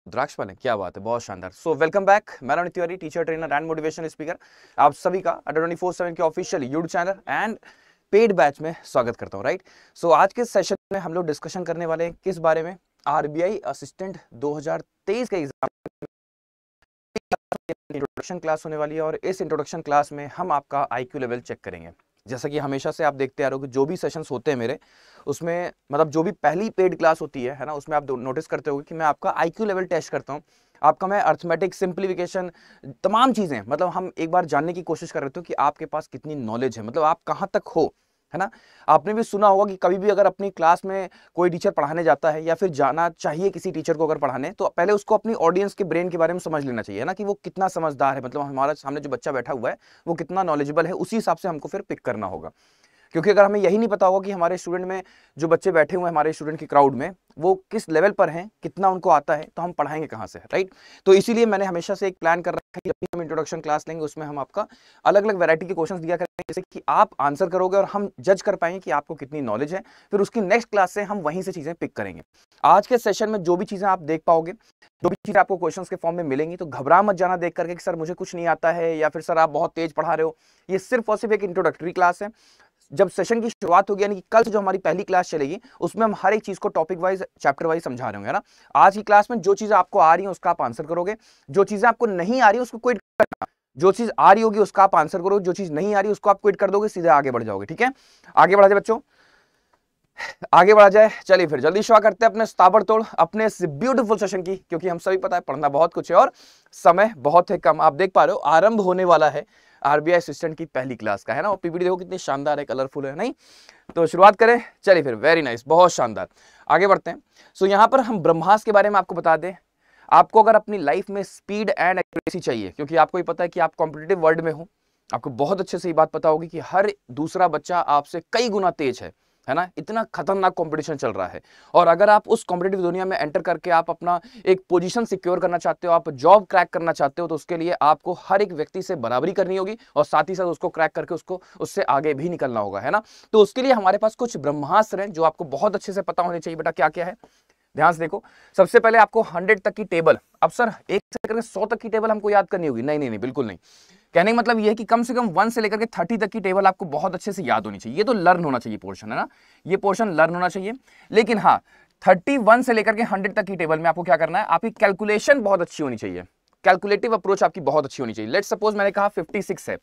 रुद्राक्ष वाले, क्या बात है, बहुत शानदार। सो वेलकम बैक, मैं Rani Tiwari, teacher trainer and motivational speaker. आप सभी का अड्डा 24/7 के official YouTube channel and paid batch में स्वागत करता हूं। राइट, सो आज के सेशन में हम लोग डिस्कशन करने वाले हैं किस बारे में? आरबीआई असिस्टेंट 2023 के एग्जाम इंट्रोडक्शन क्लास होने वाली है और इस इंट्रोडक्शन क्लास में हम आपका आईक्यू लेवल चेक करेंगे। जैसा कि हमेशा से आप देखते आ रहे हो कि जो भी सेशंस होते हैं मेरे, उसमें मतलब जो भी पहली पेड क्लास होती है ना, उसमें आप नोटिस करते होगे कि मैं आपका आईक्यू लेवल टेस्ट करता हूँ। आपका मैं अर्थमेटिक, सिंप्लीफिकेशन, तमाम चीज़ें, मतलब हम एक बार जानने की कोशिश कर रहे थे कि आपके पास कितनी नॉलेज है, मतलब आप कहाँ तक हो, है ना। आपने भी सुना होगा कि कभी भी अगर अपनी क्लास में कोई टीचर पढ़ाने जाता है या फिर जाना चाहिए किसी टीचर को अगर पढ़ाने, तो पहले उसको अपनी ऑडियंस के ब्रेन के बारे में समझ लेना चाहिए ना, कि वो कितना समझदार है, मतलब हमारा सामने जो बच्चा बैठा हुआ है वो कितना नॉलेजेबल है, उसी हिसाब से हमको फिर पिक करना होगा। क्योंकि अगर हमें यही नहीं पता होगा कि हमारे स्टूडेंट में जो बच्चे बैठे हुए हैं हमारे स्टूडेंट की क्राउड में, वो किस लेवल पर हैं, कितना उनको आता है, तो हम पढ़ाएंगे कहाँ से, राइट। तो इसीलिए मैंने हमेशा से एक प्लान कर रखा है कि जब हम इंट्रोडक्शन क्लास लेंगे उसमें हम आपका अलग अलग वैरायटी के क्वेश्चंस दिया करेंगे, जैसे कि आप आंसर करोगे और हम जज कर पाएंगे कि आपको कितनी नॉलेज है। फिर उसकी नेक्स्ट क्लास से हम वहीं से चीजें पिक करेंगे। आज के सेशन में जो भी चीजें आप देख पाओगे, जो भी चीजें आपको क्वेश्चंस के फॉर्म में मिलेंगी, तो घबरा मत जाना देख करके कि सर मुझे कुछ नहीं आता है या फिर सर आप बहुत तेज पढ़ा रहे हो। ये सिर्फ और सिर्फ एक इंट्रोडक्टरी क्लास है। जब सेशन की शुरुआत होगी, यानी कि कल से जो हमारी पहली क्लास चलेगी, उसमें हम हर एक चीज को टॉपिक वाइज, चैप्टर वाइज समझा रहे होंगे, है ना। आज की क्लास में जो चीजें आपको आ रही हैं उसका आप आंसर करोगे, जो चीजें आपको नहीं आ रही है उसको क्विट करना, जो चीज आ रही होगी उसका आप आंसर करोगे, जो चीज नहीं आ रही उसको आप क्विट कर दोगे, सीधे आगे बढ़ जाओगे। ठीक है, आगे बढ़ा जाए बच्चों, आगे बढ़ा जाए। चलिए फिर जल्दी शुरू करते हैं अपने ताबड़तोड़ अपने इस ब्यूटीफुल सेशन की, क्योंकि हम सभी पता है पढ़ना बहुत कुछ है और समय बहुत है कम। आप देख पा रहे हो आरंभ होने वाला है आरबीआई असिस्टेंट की पहली क्लास का, है ना। और पीपीटी देखो कितनी शानदार है, कलरफुल है, नहीं? तो शुरुआत करें, चलिए फिर। वेरी नाइस, बहुत शानदार, आगे बढ़ते हैं। सो यहाँ पर हम ब्रह्मास्त्र के बारे में आपको बता दें। आपको अगर अपनी लाइफ में स्पीड एंड एक्यूरेसी चाहिए, क्योंकि आपको ये पता है कि आप कॉम्पिटिटिव वर्ल्ड में हो, आपको बहुत अच्छे से ये बात पता होगी कि हर दूसरा बच्चा आपसे कई गुना तेज है ना। इतना खतरनाक कंपटीशन चल रहा है, और अगर आप उस कॉम्पिटिटिव दुनिया में एंटर करके आप अपना एक पोजीशन सिक्योर करना चाहते हो, आप जॉब क्रैक करना चाहते हो, तो उसके लिए आपको हर एक व्यक्ति से बराबरी करनी होगी और साथ ही साथ उसको क्रैक करके उसको उससे आगे भी निकलना होगा, है ना। तो उसके लिए हमारे पास कुछ ब्रह्मास्त्र हैं जो आपको बहुत अच्छे से पता होने चाहिए। बेटा क्या क्या है, ध्यान से देखो। सबसे पहले आपको 100 तक की टेबल, अब सर 1 से लेकर 100 तक की टेबल हमको याद करनी होगी? नहीं नहीं नहीं, बिल्कुल नहीं। कहने का मतलब यह है कि कम से कम 1 से लेकर के 30 तक की टेबल आपको बहुत अच्छे से याद होनी चाहिए। ये तो लर्न होना चाहिए पोर्शन, है ना, ये पोर्शन लर्न होना चाहिए। लेकिन हाँ, 31 से लेकर के 100 तक की टेबल में आपको क्या करना है, आपकी कैलकुलेशन बहुत अच्छी होनी चाहिए, कैलकुलेटिव अप्रोच आपकी बहुत अच्छी होनी चाहिए। लेट्स सपोज मैंने कहा 56 है,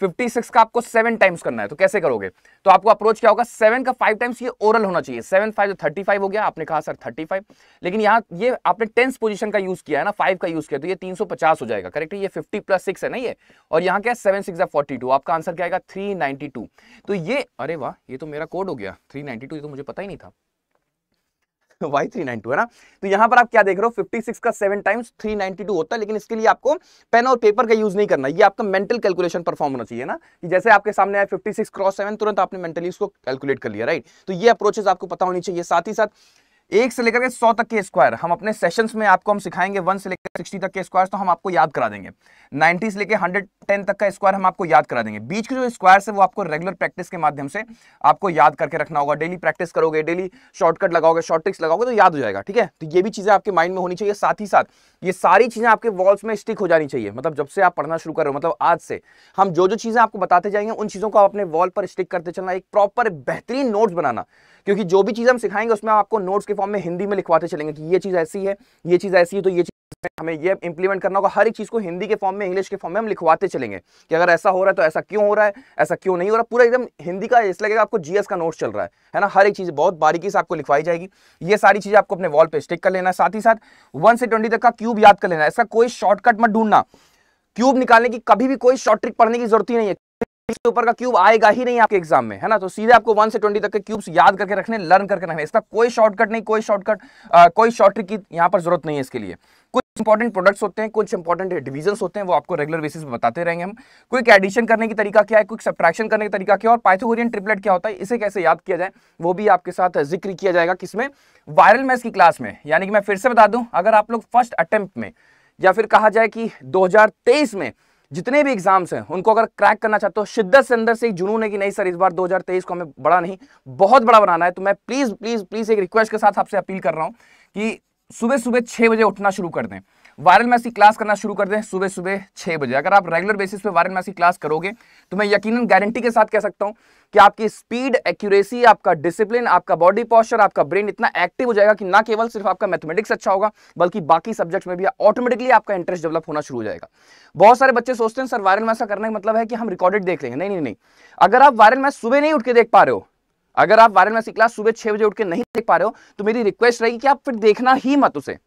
56 का आपको 7 टाइम्स करना है, तो कैसे करोगे? तो आपको अप्रोच क्या होगा, 7 का 5 टाइम्स, ये ओरल होना चाहिए। 7 5 35 हो गया, आपने कहा सर 35, लेकिन यहाँ ये आपने टेंस पोजीशन का यूज किया है ना, 5 का यूज किया, तो ये 350 हो जाएगा, करेक्ट है। ये 50 + 6 है ना ये, और यहाँ क्या है 7 6 42, आपका आंसर क्या आएगा 392। तो ये, अरे वाह, ये तो मेरा कोड हो गया 392, ये तो मुझे पता ही नहीं था। Y392 है ना। तो यहां पर आप क्या देख रहे हो, 56 का 7 टाइम्स 392 होता है, लेकिन इसके लिए आपको पेन और पेपर का यूज नहीं करना, ये आपका मेंटल कैलकुलेशन परफॉर्म होना चाहिए ना, कि जैसे आपके सामने आया 56 क्रॉस 7, तुरंत आपने मेंटली उसको कैलकुलेट कर लिया, राइट। तो ये अप्रोचेस आपको पता होनी चाहिए। साथ ही साथ 1 से लेकर के 100 तक के स्क्वायर हम अपने सेशंस में आपको हम सिखाएंगे। 1 से लेकर 60 तक के स्क्वायर तो हम आपको याद करा देंगे। 90 से लेकर 110 तक का स्क्वायर हम आपको याद करा देंगे। बीच के जो स्क्वायर है वो आपको रेगुलर प्रैक्टिस के माध्यम से आपको याद करके रखना होगा। डेली प्रैक्टिस करोगे, डेली शॉर्टकट लगाओगे, शॉर्ट ट्रिक्स लगाओगे, तो याद हो जाएगा। ठीक है, तो ये भी चीजें आपके माइंड में होनी चाहिए। साथ ही साथ ये सारी चीजें आपके वॉल्स में स्टिक हो जानी चाहिए, मतलब जब से आप पढ़ना शुरू कर रहे हो, मतलब आज से हम जो जो चीजें आपको बताते जाएंगे उन चीजों को आप अपने वॉल पर स्टिक करते चलना। एक प्रॉपर बेहतरीन नोट्स बनाना, क्योंकि जो भी चीज हम सिखाएंगे उसमें आपको नोट्स के फॉर्म में हिंदी में लिखवाते चलेंगे कि ये चीज ऐसी है, ये चीज ऐसी है, तो ये चीज हमें ये इंप्लीमेंट करना होगा। हर एक चीज को हिंदी के फॉर्म में, इंग्लिश के फॉर्म में हम लिखवाते चलेंगे कि अगर ऐसा हो रहा है तो ऐसा क्यों हो रहा है, ऐसा क्यों नहीं हो रहा। पूरा एकदम हिंदी का ऐसा लगेगा आपको जीएस का नोट्स चल रहा है ना। हर एक चीज बहुत बारीकी से आपको लिखवाई जाएगी। ये सारी चीजें आपको अपने वॉल पे स्टिक कर लेना है। साथ ही साथ 1 से 20 तक का क्यूब याद कर लेना है। इसका कोई शॉर्टकट मत ढूंढना, क्यूब निकालने की कभी भी कोई शॉर्ट ट्रिक पढ़ने की जरूरत ही नहीं है। इसके ऊपर का क्यूब आएगा ही नहीं आपके एग्जाम में, है ना। तो सीधे आपको 1 से 20 तक के क्यूब्स याद करके रखने, लर्न करके रखने। इसका कोई शॉर्टकट नहीं, कोई शॉर्ट ट्रिक की यहाँ पर जरूरत नहीं है इसके लिए। कुछ इंपॉर्टेंट प्रोडक्ट्स होते हैं, कुछ इंपॉर्टेंट डिवीजन्स होते हैं, वो आपको रेगुलर बेसिस पे बताते रहेंगे हम। क्विक एडिशन करने की तरीका क्या है, क्विक सब्ट्रैक्शन करने का तरीका क्या है, और पाइथागोरियन ट्रिपलेट क्या होता है, इसे कैसे याद किया जाए, वो भी आपके साथ जिक्र किया जाएगा। किसमें? वायरल मैथ्स की क्लास में। यानी कि मैं फिर से बता दूं, अगर आप लोग फर्स्ट अटेम्प्ट में या फिर कहा जाए कि 2023 में जितने भी एग्जाम्स हैं उनको अगर क्रैक करना चाहते हो, शिद्दत से अंदर से एक जुनून है कि नहीं सर इस बार 2023 को हमें बड़ा नहीं बहुत बड़ा बनाना है, तो मैं प्लीज प्लीज प्लीज एक रिक्वेस्ट के साथ आपसे अपील कर रहा हूं कि सुबह सुबह 6 बजे उठना शुरू कर दें, वायरल मैथ्स की क्लास करना शुरू कर दें सुबह सुबह 6 बजे। अगर आप रेगुलर बेसिस पे वायरल मैथ्स की क्लास करोगे तो मैं यकीनन गारंटी के साथ कह सकता हूं कि आपकी स्पीड, एक्यूरेसी, आपका डिसिप्लिन, आपका बॉडी पोस्चर, आपका ब्रेन इतना एक्टिव हो जाएगा कि ना केवल सिर्फ आपका मैथमेटिक्स अच्छा होगा बल्कि बाकी सब्जेक्ट्स में भी ऑटोमेटिकली आपका इंटरेस्ट डेवलप होना शुरू हो जाएगा। बहुत सारे बच्चे सोचते हैं सर वायरल मैथ्स का करने का मतलब है कि हम रिकॉर्डेड देख लेंगे। नहीं नहीं नहीं, अगर आप वायरल मैथ्स सुबह नहीं उठ के देख पा रहे हो, अगर आप वायरल मैथ्स की क्लास सुबह 6 बजे उठ के नहीं देख पा रहे हो तो मेरी रिक्वेस्ट रहेगी कि आप फिर देखना ही मत उसे,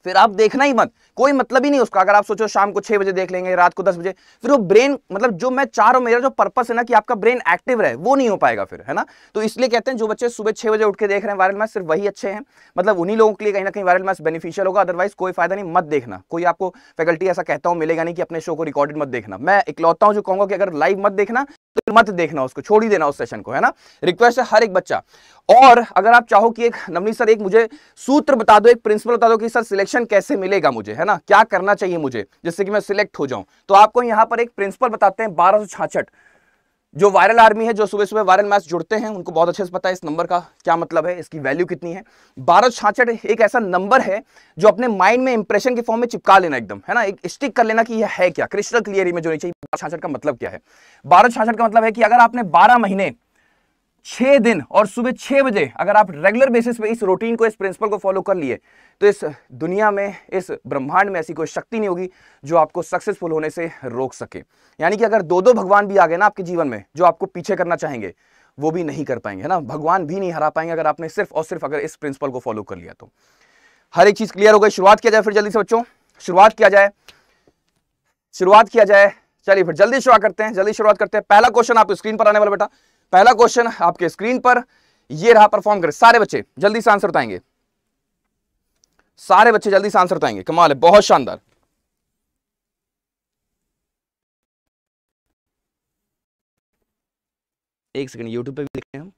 फिर आप देखना ही मत, कोई मतलब ही नहीं उसका। अगर आप सोचो शाम को 6 बजे देख लेंगे, रात को 10 बजे, फिर वो ब्रेन, मतलब जो मैं चाह रहा हूं, मेरा जो पर्पस है ना कि आपका ब्रेन एक्टिव रहे, वो नहीं हो पाएगा फिर, है ना। तो इसलिए कहते हैं जो बच्चे सुबह 6 बजे उठ के देख रहे हैं वायरल मैथ्स, सिर्फ वही अच्छे हैं, मतलब उन्हीं लोगों के लिए कहीं ना कहीं वायरल मैथ्स बेनिफिशियल होगा, अदरवाइज कोई फायदा नहीं, मत देखना। कोई आपको फैकल्टी ऐसा कहता हूं मिलेगा नहीं कि अपने शो को रिकॉर्डेड मत देखना। मैं इकलौता हूं जो कहूंगा कि अगर लाइव मत देखना तो मत देखना, उसको छोड़ ही देना उस सेशन को, है ना। रिक्वेस्ट है हर एक बच्चा। और अगर आप चाहो कि एक नवनीत सर एक मुझे सूत्र बता दो, एक प्रिंसिपल बता दो कि सर सिलेक्शन कैसे मिलेगा मुझे, है ना, क्या करना चाहिए मुझे जिससे कि मैं सिलेक्ट हो जाऊं, तो आपको यहां पर एक प्रिंसिपल बताते हैं 1266। जो वायरल आर्मी है, जो सुबह सुबह वायरल मैथ्स जुड़ते हैं, उनको बहुत अच्छे से पता है इस नंबर का क्या मतलब है, इसकी वैल्यू कितनी है। 1266 एक ऐसा नंबर है जो अपने माइंड में इंप्रेशन के फॉर्म में चिपका लेना एकदम, है ना, एक स्टिक कर लेना कि यह है क्या, क्रिस्टल क्लियर इमेज होनी चाहिए 1266 का मतलब क्या है। 1266 का मतलब है कि अगर आपने 12 महीने 6 दिन और सुबह 6 बजे अगर आप रेगुलर बेसिस पे इस रूटीन को, इस प्रिंसिपल को फॉलो कर लिए, तो इस दुनिया में, इस ब्रह्मांड में ऐसी कोई शक्ति नहीं होगी जो आपको सक्सेसफुल होने से रोक सके। यानी कि अगर दो भगवान भी आ गए ना आपके जीवन में जो आपको पीछे करना चाहेंगे, वो भी नहीं कर पाएंगे, है ना, भगवान भी नहीं हरा पाएंगे अगर आपने सिर्फ और सिर्फ अगर इस प्रिंसिपल को फॉलो कर लिया तो। हर एक चीज क्लियर हो गई। शुरुआत किया जाए फिर जल्दी से बच्चों, शुरुआत किया जाए। चलिए फिर जल्दी शुरुआत करते हैं। पहला क्वेश्चन आपको स्क्रीन पर आने वाला बेटा, पहला क्वेश्चन आपके स्क्रीन पर ये रहा। परफॉर्म करें सारे बच्चे, जल्दी से आंसर बताएंगे, सारे बच्चे जल्दी से आंसर बताएंगे। कमाल है, बहुत शानदार। एक सेकंड, यूट्यूब पे भी देख रहे हैं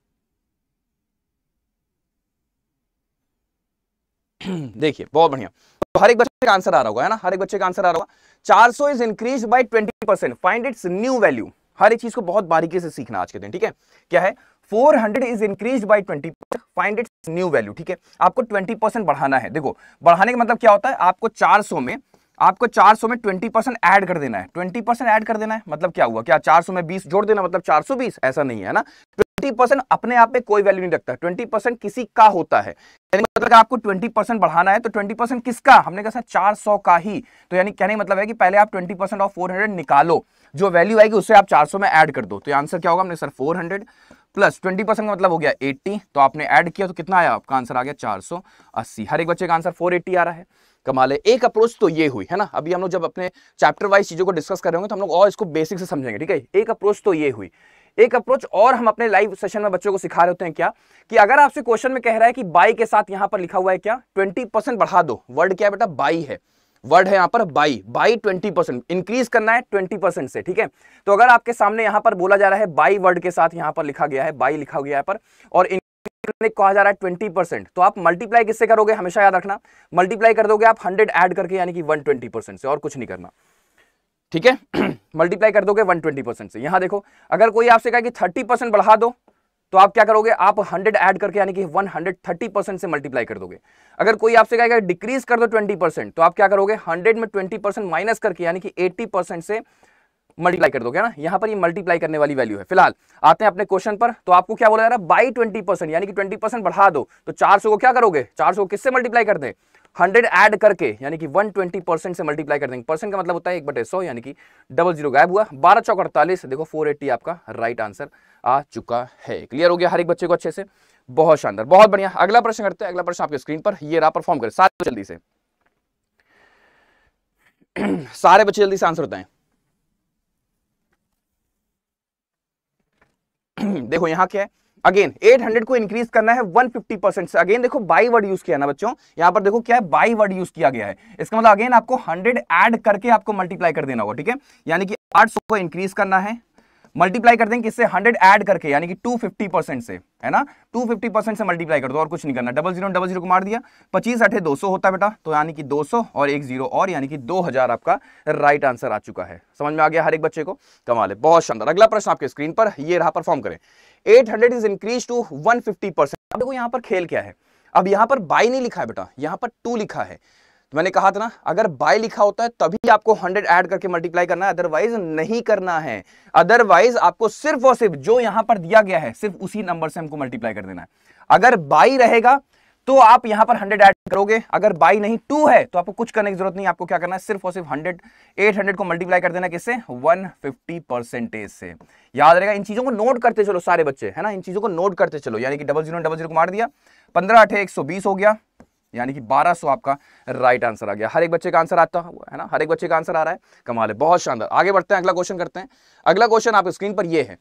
हम। देखिए बहुत बढ़िया, तो हर एक बच्चे का आंसर आ रहा होगा, है ना, हर एक बच्चे का आंसर आ रहा होगा। 400 is increase by 20%, find its new value. हर एक चीज को बहुत बारीकी से सीखना आज के दिन, ठीक है। क्या है, 400 is increase by 20%, find its new value, ठीक है। आपको 20% बढ़ाना है। देखो बढ़ाने का मतलब क्या होता है, आपको 400 में 20% ऐड कर देना है। 20% ऐड कर देना है मतलब क्या हुआ, क्या 400 में 20 जोड़ देना मतलब 420, ऐसा नहीं है ना। 20% अपने आप में कोई वैल्यू नहीं रखता, 20% किसी का होता है। मतलब आपको 20% बढ़ाना है तो 20% किसका, हमने कहा 400 का ही। तो यानी कहने मतलब है कि पहले आप 20% ऑफ 400 निकालो, जो वैल्यू आएगी उससे आप 400 में ऐड कर दो। तो आंसर क्या होगा, हमने सर 400 प्लस 20% का मतलब हो गया 80, तो आपने ऐड किया तो कितना आया, आपका आंसर आ गया 480। हर एक बच्चे का आंसर 480 आ रहा है। कमाल है। एक अप्रोच तो ये हुई, है ना। अभी हम लोग जब अपने चैप्टर वाइज चीजों को डिस्कस कर रहे होंगे तो हम लोग और इसको बेसिक से समझेंगे, ठीक है। एक अप्रोच तो ये हुई। एक अप्रोच और हम अपने लाइव सेशन में बच्चों को सिखा रहे होते हैं क्या, कि अगर आपसे क्वेश्चन में कह रहा है कि बाई के साथ यहां पर लिखा हुआ है क्या, 20% बढ़ा दो। वर्ड क्या है बेटा, बाई है, वर्ड है यहाँ पर बाई। 20% इंक्रीज करना है 20% से, ठीक है। तो अगर आपके सामने यहां पर बोला जा रहा है बाई, वर्ड के साथ यहां पर लिखा गया है बाई, लिखा गया है पर, और कहा जा रहा है 20%, तो आप मल्टीप्लाई किससे करोगे, हमेशा याद रखना, मल्टीप्लाई कर दोगे आप 100 ऐड करके, यानी कि 120% से, और कुछ नहीं करना, ठीक है। मल्टीप्लाई कर दोगे 120% से। यहां देखो, अगर कोई आपसे कहा कि 30% बढ़ा दो, तो आप क्या करोगे, आप 100 ऐड करके यानी कि 130% से मल्टीप्लाई कर दोगे। अगर कोई आपसे कहेगा डिक्रीज कर दो 20%, तो आप क्या करोगे, 100 में 20% माइनस करके यानी कि 80% से मल्टीप्लाई कर दोगे ना। यहां पर ये मल्टीप्लाई करने वाली वैल्यू है। फिलहाल आते हैं अपने क्वेश्चन पर। तो आपको क्या बोला जा रहा है, बाई 20%, यानी कि 20% बढ़ा दो। तो 400 को क्या करोगे, 400 को किससे मल्टीप्लाई कर दे, 100 ऐड करके, यानी कि 120% से मल्टीप्लाई कर देंगे। परसेंट का मतलब होता है 1/100, यानी कि 00 गायब हुआ। 12 चौक 48, देखो 480 आपका राइट आंसर आ चुका है। क्लियर हो गया हर एक बच्चे को अच्छे से, बहुत शानदार, बहुत बढ़िया। अगला प्रश्न करते हैं। अगला प्रश्न आपके स्क्रीन पर ये रहा, परफॉर्म करें सारे जल्दी से। सारे बच्चे जल्दी से आंसर बताएं। देखो यहां क्या है, अगेन 800 को इंक्रीज करना है 150% से। अगेन देखो बाई वर्ड यूज किया ना बच्चों, यहां पर देखो क्या है, बाई वर्ड यूज किया गया है। इसका मतलब अगेन आपको 100 ऐड करके आपको मल्टीप्लाई कर देना होगा, ठीक है। यानी कि 800 को इंक्रीज करना है, मल्टीप्लाई कर देंगे किससे, 100 ऐड करके, यानी कि 250% से, है ना। 250% से मल्टीप्लाई कर दो, और कुछ नहीं करना। 00 को मार दिया, 25 8 200 होता है बेटा, तो यानी कि 200 और एक 0 और, यानी कि 2000 आपका राइट आंसर आ चुका है। समझ में आ गया हर एक बच्चे को, कमाल है, बहुत शानदार। अगला प्रश्न आपके स्क्रीन पर ये रहा, परफॉर्म करें। 800 इज इंक्रीज टू 150%। अब देखो यहां पर खेल क्या है, अब यहां पर बाई नहीं लिखा है बेटा, यहां पर 2 लिखा है। तो मैंने कहा था ना, अगर बाई लिखा होता है तभी आपको 100 ऐड करके मल्टीप्लाई करना है, अदरवाइज नहीं करना है। अदरवाइज आपको सिर्फ और सिर्फ जो यहां पर दिया गया है सिर्फ उसी नंबर से हमको मल्टीप्लाई कर देना है। अगर बाई रहेगा तो आप यहां पर 100 ऐड करोगे, अगर बाई नहीं 2 है तो आपको कुछ करने की जरूरत नहीं, आपको क्या करना है, सिर्फ और सिर्फ 800 को मल्टीप्लाई कर देना किससे, 150% से। याद रहेगा, इन चीजों को नोट करते चलो सारे बच्चे, है ना, इन चीजों को नोट करते चलो। यानी कि 00 को मार दिया, 15 8 120 हो गया, यानी कि 1200 आपका राइट आंसर आ गया। हर एक बच्चे का आंसर आता है ना, हर एक बच्चे का आंसर आ रहा है, कमाल है, बहुत शानदार। आगे बढ़ते हैं, अगला क्वेश्चन करते हैं। अगला क्वेश्चन आपकी स्क्रीन पर ये है,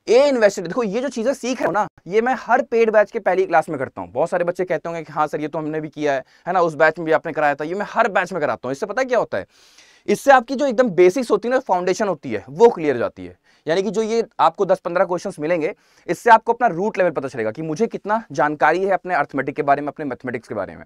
ए इन्वेस्टेड। देखो ये जो चीजें सीख रहे हो ना, ये मैं हर पेड बैच के पहली क्लास में करता हूं। बहुत सारे बच्चे कहते होंगे कि हाँ सर ये तो हमने भी किया है ना, उस बैच में भी आपने कराया था, ये मैं हर बैच में कराता हूं। इससे पता है क्या होता है, इससे आपकी जो एकदम बेसिक्स होती है ना, फाउंडेशन होती है, वो क्लियर हो जाती है। यानी कि जो ये आपको 10-15 क्वेश्चंस मिलेंगे, इससे आपको अपना रूट लेवल पता चलेगा कि मुझे कितना जानकारी है अपने अर्थमेटिक के बारे में, अपने मैथमेटिक्स के बारे में।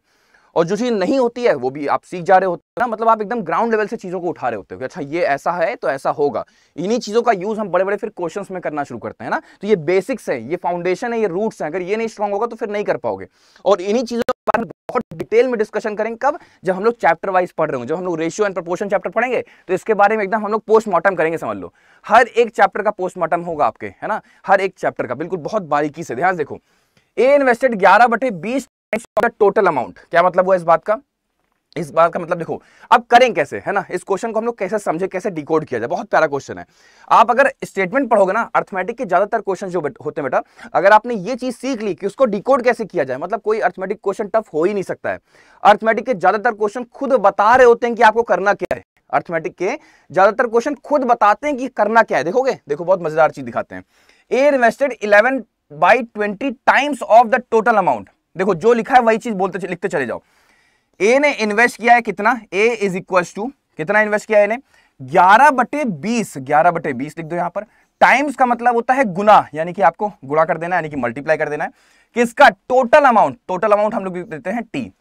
और जो चीज नहीं होती है वो भी आप सीख जा रहे होते हैं ना, मतलब आप एकदम ग्राउंड लेवल से चीजों को उठा रहे होते हो कि अच्छा ये ऐसा है तो ऐसा होगा। इन्हीं चीजों का यूज हम बड़े बड़े फिर क्वेश्चंस में करना शुरू करते हैं ना। तो ये बेसिक्स है, ये फाउंडेशन है, ये रूट्स हैं, अगर ये नहीं स्ट्रांग होगा तो फिर नहीं कर पाओगे। और इन्हीं चीजों के बारे में बहुत डिटेल में डिस्कशन करेंगे, कब, जब हम लोग चैप्टर वाइज पढ़ रहे होंगे, जब हम लोग रेशियो एंड प्रोपोर्शन चैप्टर पढ़ेंगे तो इसके बारे में एकदम हम लोग पोस्टमार्टम करेंगे। समझ लो, हर एक चैप्टर का पोस्टमार्टम होगा आपके, है ना, हर एक चैप्टर का बिल्कुल बहुत बारीकी से। ध्यान देखो, ए इन्वेस्टेड 11/20 टोटल अमाउंट, क्या मतलब हुआ इस बात का, इस बात का मतलब देखो अब करें कैसे, है ना, इस क्वेश्चन को हम लोग कैसे समझे, कैसे डिकोड किया जाए। बहुत प्यारा क्वेश्चन है। आप अगर स्टेटमेंट पढ़ोगे ना, अर्थमेटिक के ज्यादातर क्वेश्चन जो होते हैं बेटा, अगर आपने ये चीज सीख ली कि उसको डिकोड कैसे किया जाए, मतलब कोई अर्थमेटिक क्वेश्चन टफ हो ही नहीं सकता है। अर्थमेटिक के ज्यादातर क्वेश्चन खुद बता रहे होते हैं कि आपको करना क्या है। अर्थमेटिक के ज्यादातर क्वेश्चन खुद बताते हैं कि करना क्या है। देखोगे, देखो बहुत मजेदार चीज दिखाते हैं। A invested 11/20 times of the total amount. देखो जो लिखा है वही चीज बोलते लिखते चले जाओ। ए ने इन्वेस्ट किया है कितना, ए इज इक्वल टू कितना इन्वेस्ट किया है इन्हें, 11/20, 11/20 लिख दो यहां पर। टाइम्स का मतलब होता है गुना, यानी कि आपको गुणा कर देना है, यानी कि मल्टीप्लाई कर देना है किसका, टोटल अमाउंट। टोटल अमाउंट हम लोग देते हैं टी,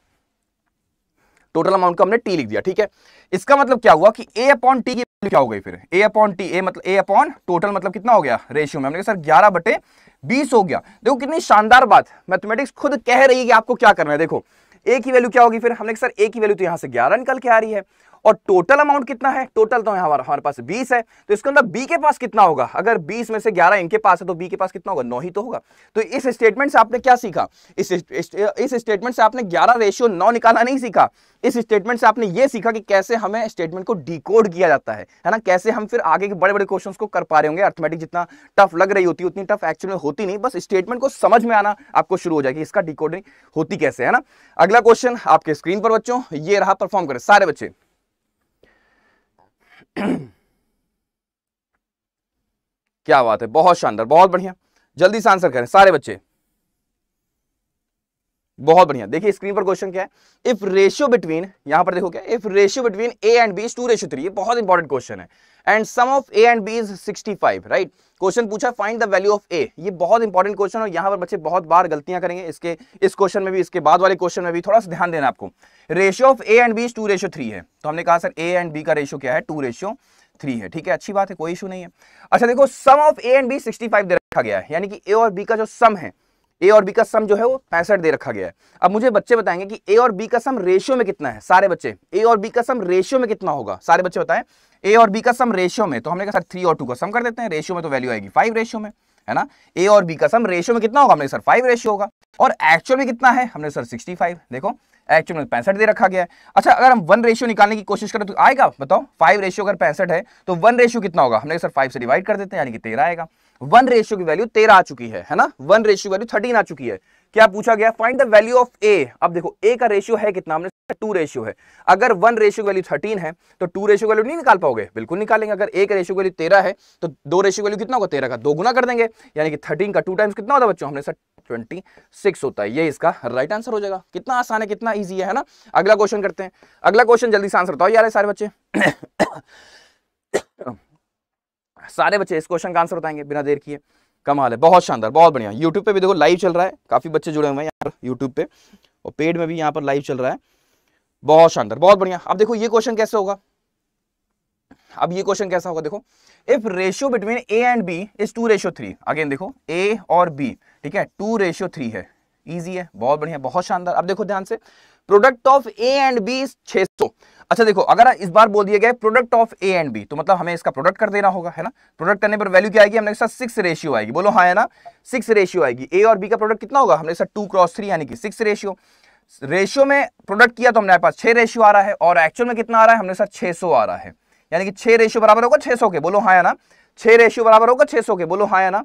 टोटल अमाउंट को हमने टी लिख दिया, ठीक है। इसका मतलब क्या हुआ कि ए अपॉन टी की वैल्यू क्या हो गई फिर, ए अपॉन टी, ए मतलब ए अपॉन टोटल मतलब कितना हो गया रेशियो में, हमने कहा सर 11/20 हो गया। देखो कितनी शानदार बात, मैथमेटिक्स खुद कह रही है कि आपको क्या करना है। देखो ए की वैल्यू क्या होगी फिर, हमने सर ए की वैल्यू तो यहां से 11 निकल के आ रही है, और टोटल अमाउंट कितना है, टोटल तो हमारे पास 20 है, तो इसके अंदर बी के पास कितना होगा, अगर 20 में से 11 इनके पास है तो बी के पास कितना होगा, 9 ही तो होगा। तो इस स्टेटमेंट से आपने क्या सीखा, इस स्टेटमेंट से आपने 11/9 निकालना नहीं सीखा। इस स्टेटमेंट से आपने ये सीखा कि कैसे हमें स्टेटमेंट को डिकोड किया जाता है ना, कैसे हम फिर आगे के बड़े बड़े क्वेश्चंस को कर पा रहे होंगे। अर्थमेटिक जितना टफ लग रही होती है उतनी टफ एक्चुअली में होती नहीं, बस स्टेटमेंट को समझ में आना आपको शुरू हो जाएगी, इसका डिकोडिंग होती कैसे, है ना। अगला क्वेश्चन आपके स्क्रीन पर बच्चों, ये रहा, परफॉर्म करें सारे बच्चे। क्या बात है, बहुत शानदार, बहुत बढ़िया, जल्दी से आंसर करें सारे बच्चे, बहुत बढ़िया। देखिए स्क्रीन पर क्वेश्चन क्या है, इफ रेशियो बिटवीन, यहां पर देखो क्या, if ratio between A and B is 2:3, ये बहुत इंपॉर्टेंट क्वेश्चन है, and sum of A and B is 65, right. Question पूछा find the value of A, ये बहुत इंपॉर्टेंट क्वेश्चन है, और यहां पर बच्चे बहुत बार गलतियां करेंगे, इसके इस क्वेश्चन में भी, इसके बाद वाले क्वेश्चन में भी, थोड़ा सा ध्यान देना आपको। Ratio of A and B is 2:3 है, तो हमने कहा सर ए एंड बी का रेशियो क्या है, 2:3 है, ठीक है, अच्छी बात है, कोई इशू नहीं है। अच्छा देखो, सम ऑफ ए एंड बी 65 दे रखा गया है, यानी कि ए और बी का जो सम है, ए और बी का सम जो है वो 65 दे रखा गया है। अब मुझे बच्चे बताएंगे कि ए और बी का सम रेशियो में कितना है, सारे बच्चे, ए और बी का सम रेशियो में कितना होगा, सारे बच्चे बताएं, ए और बी का सम रेशियो में। तो हमने कहा सर 3 और 2 का सम कर देते हैं, रेशियो में तो वैल्यू आएगी 5 रेशियो में, है ना। ए और बी का सम रेशियो में कितना होगा, हमने सर 5 रेशियो होगा, और एक्चुअल में कितना है, हमने सर 65, देखो एक्चुअल में 65 दे रखा गया है। अच्छा अगर हम 1 रेशियो निकालने की कोशिश करें तो आएगा, बताओ 5 रेशियो अगर 65 है तो 1 रेशियो कितना होगा, हमने सर 5 से डिवाइड कर देते हैं, यानी कि 13 आएगा। 1 रेशियो की वैल्यू 13 आ चुकी है ना, 1 रेशियो वैल्यू 13 आ चुकी है। क्या पूछा गया, फाइंड द वैल्यू ऑफ ए। अब देखो ए का रेशियो है कितना, हमने 2 रेशियो है, अगर 1 रेशियो वैल्यू 13 है तो 2 रेशियो वैल्यू नहीं निकाल पाओगे, बिल्कुल निकालेंगे। अगर ए का रेशियो वैल्यू 13 है तो 2 रेशियो वैल्यू कितना होगा, 13 का 2 गुना कर देंगे, यानी कि 13 का 2 टाइम्स कितना होता है बच्चों, हमने सर 26 होता है, ये इसका राइट आंसर हो जाएगा। कितना आसान है, कितना ईजी है ना। अगला क्वेश्चन करते हैं, अगला क्वेश्चन जल्दी से आंसर बताओ यार सारे बच्चे। सारे बच्चे इस क्वेश्चन का आंसर बताएंगे बिना देर किए, कमाल है, बहुत शानदार, बहुत बढ़िया। यूट्यूब पे भी देखो लाइव चल रहा है, काफी बच्चे जुड़े हुए हैं यहाँ पर यूट्यूब पे, और पेड में भी यहाँ पर लाइव चल रहा है, बहुत शानदार, बहुत बढ़िया। अब देखो ये क्वेश्चन कैसे होगा, अब ये क्वेश्चन कैसा होगा, देखो if ratio between A and B is 2:3, again देखो ए और बी, ठीक है, 2:3 है, इजी है, बहुत बढ़िया, बहुत शानदार। अब देखो ध्यान से, product of A and B is 600। अच्छा देखो, अगर इस बार बोल दिया गया product of A and B, तो मतलब हमें इसका प्रोडक्ट कर देना होगा, है ना। प्रोडक्ट करने पर वैल्यू क्या आएगी, हमने साथ 6 रेशियो आएगी, बोलो हाँ है ना, 6 रेशियो आएगी। ए और बी का प्रोडक्ट कितना होगा, हमने साथ 2x3 यानी कि 6 रेशियो। रेशियो में प्रोडक्ट किया तो हमारे पास 6 रेशियो आ रहा है, और एक्चुअल में कितना आ रहा है, हमने साथ 600 आ रहा है, यानी कि 6 रेशियो बराबर होगा 600 के, बोलो हाँ है ना। 6 रेशियो बराबर होगा 600 के, बोलो हाँ है ना।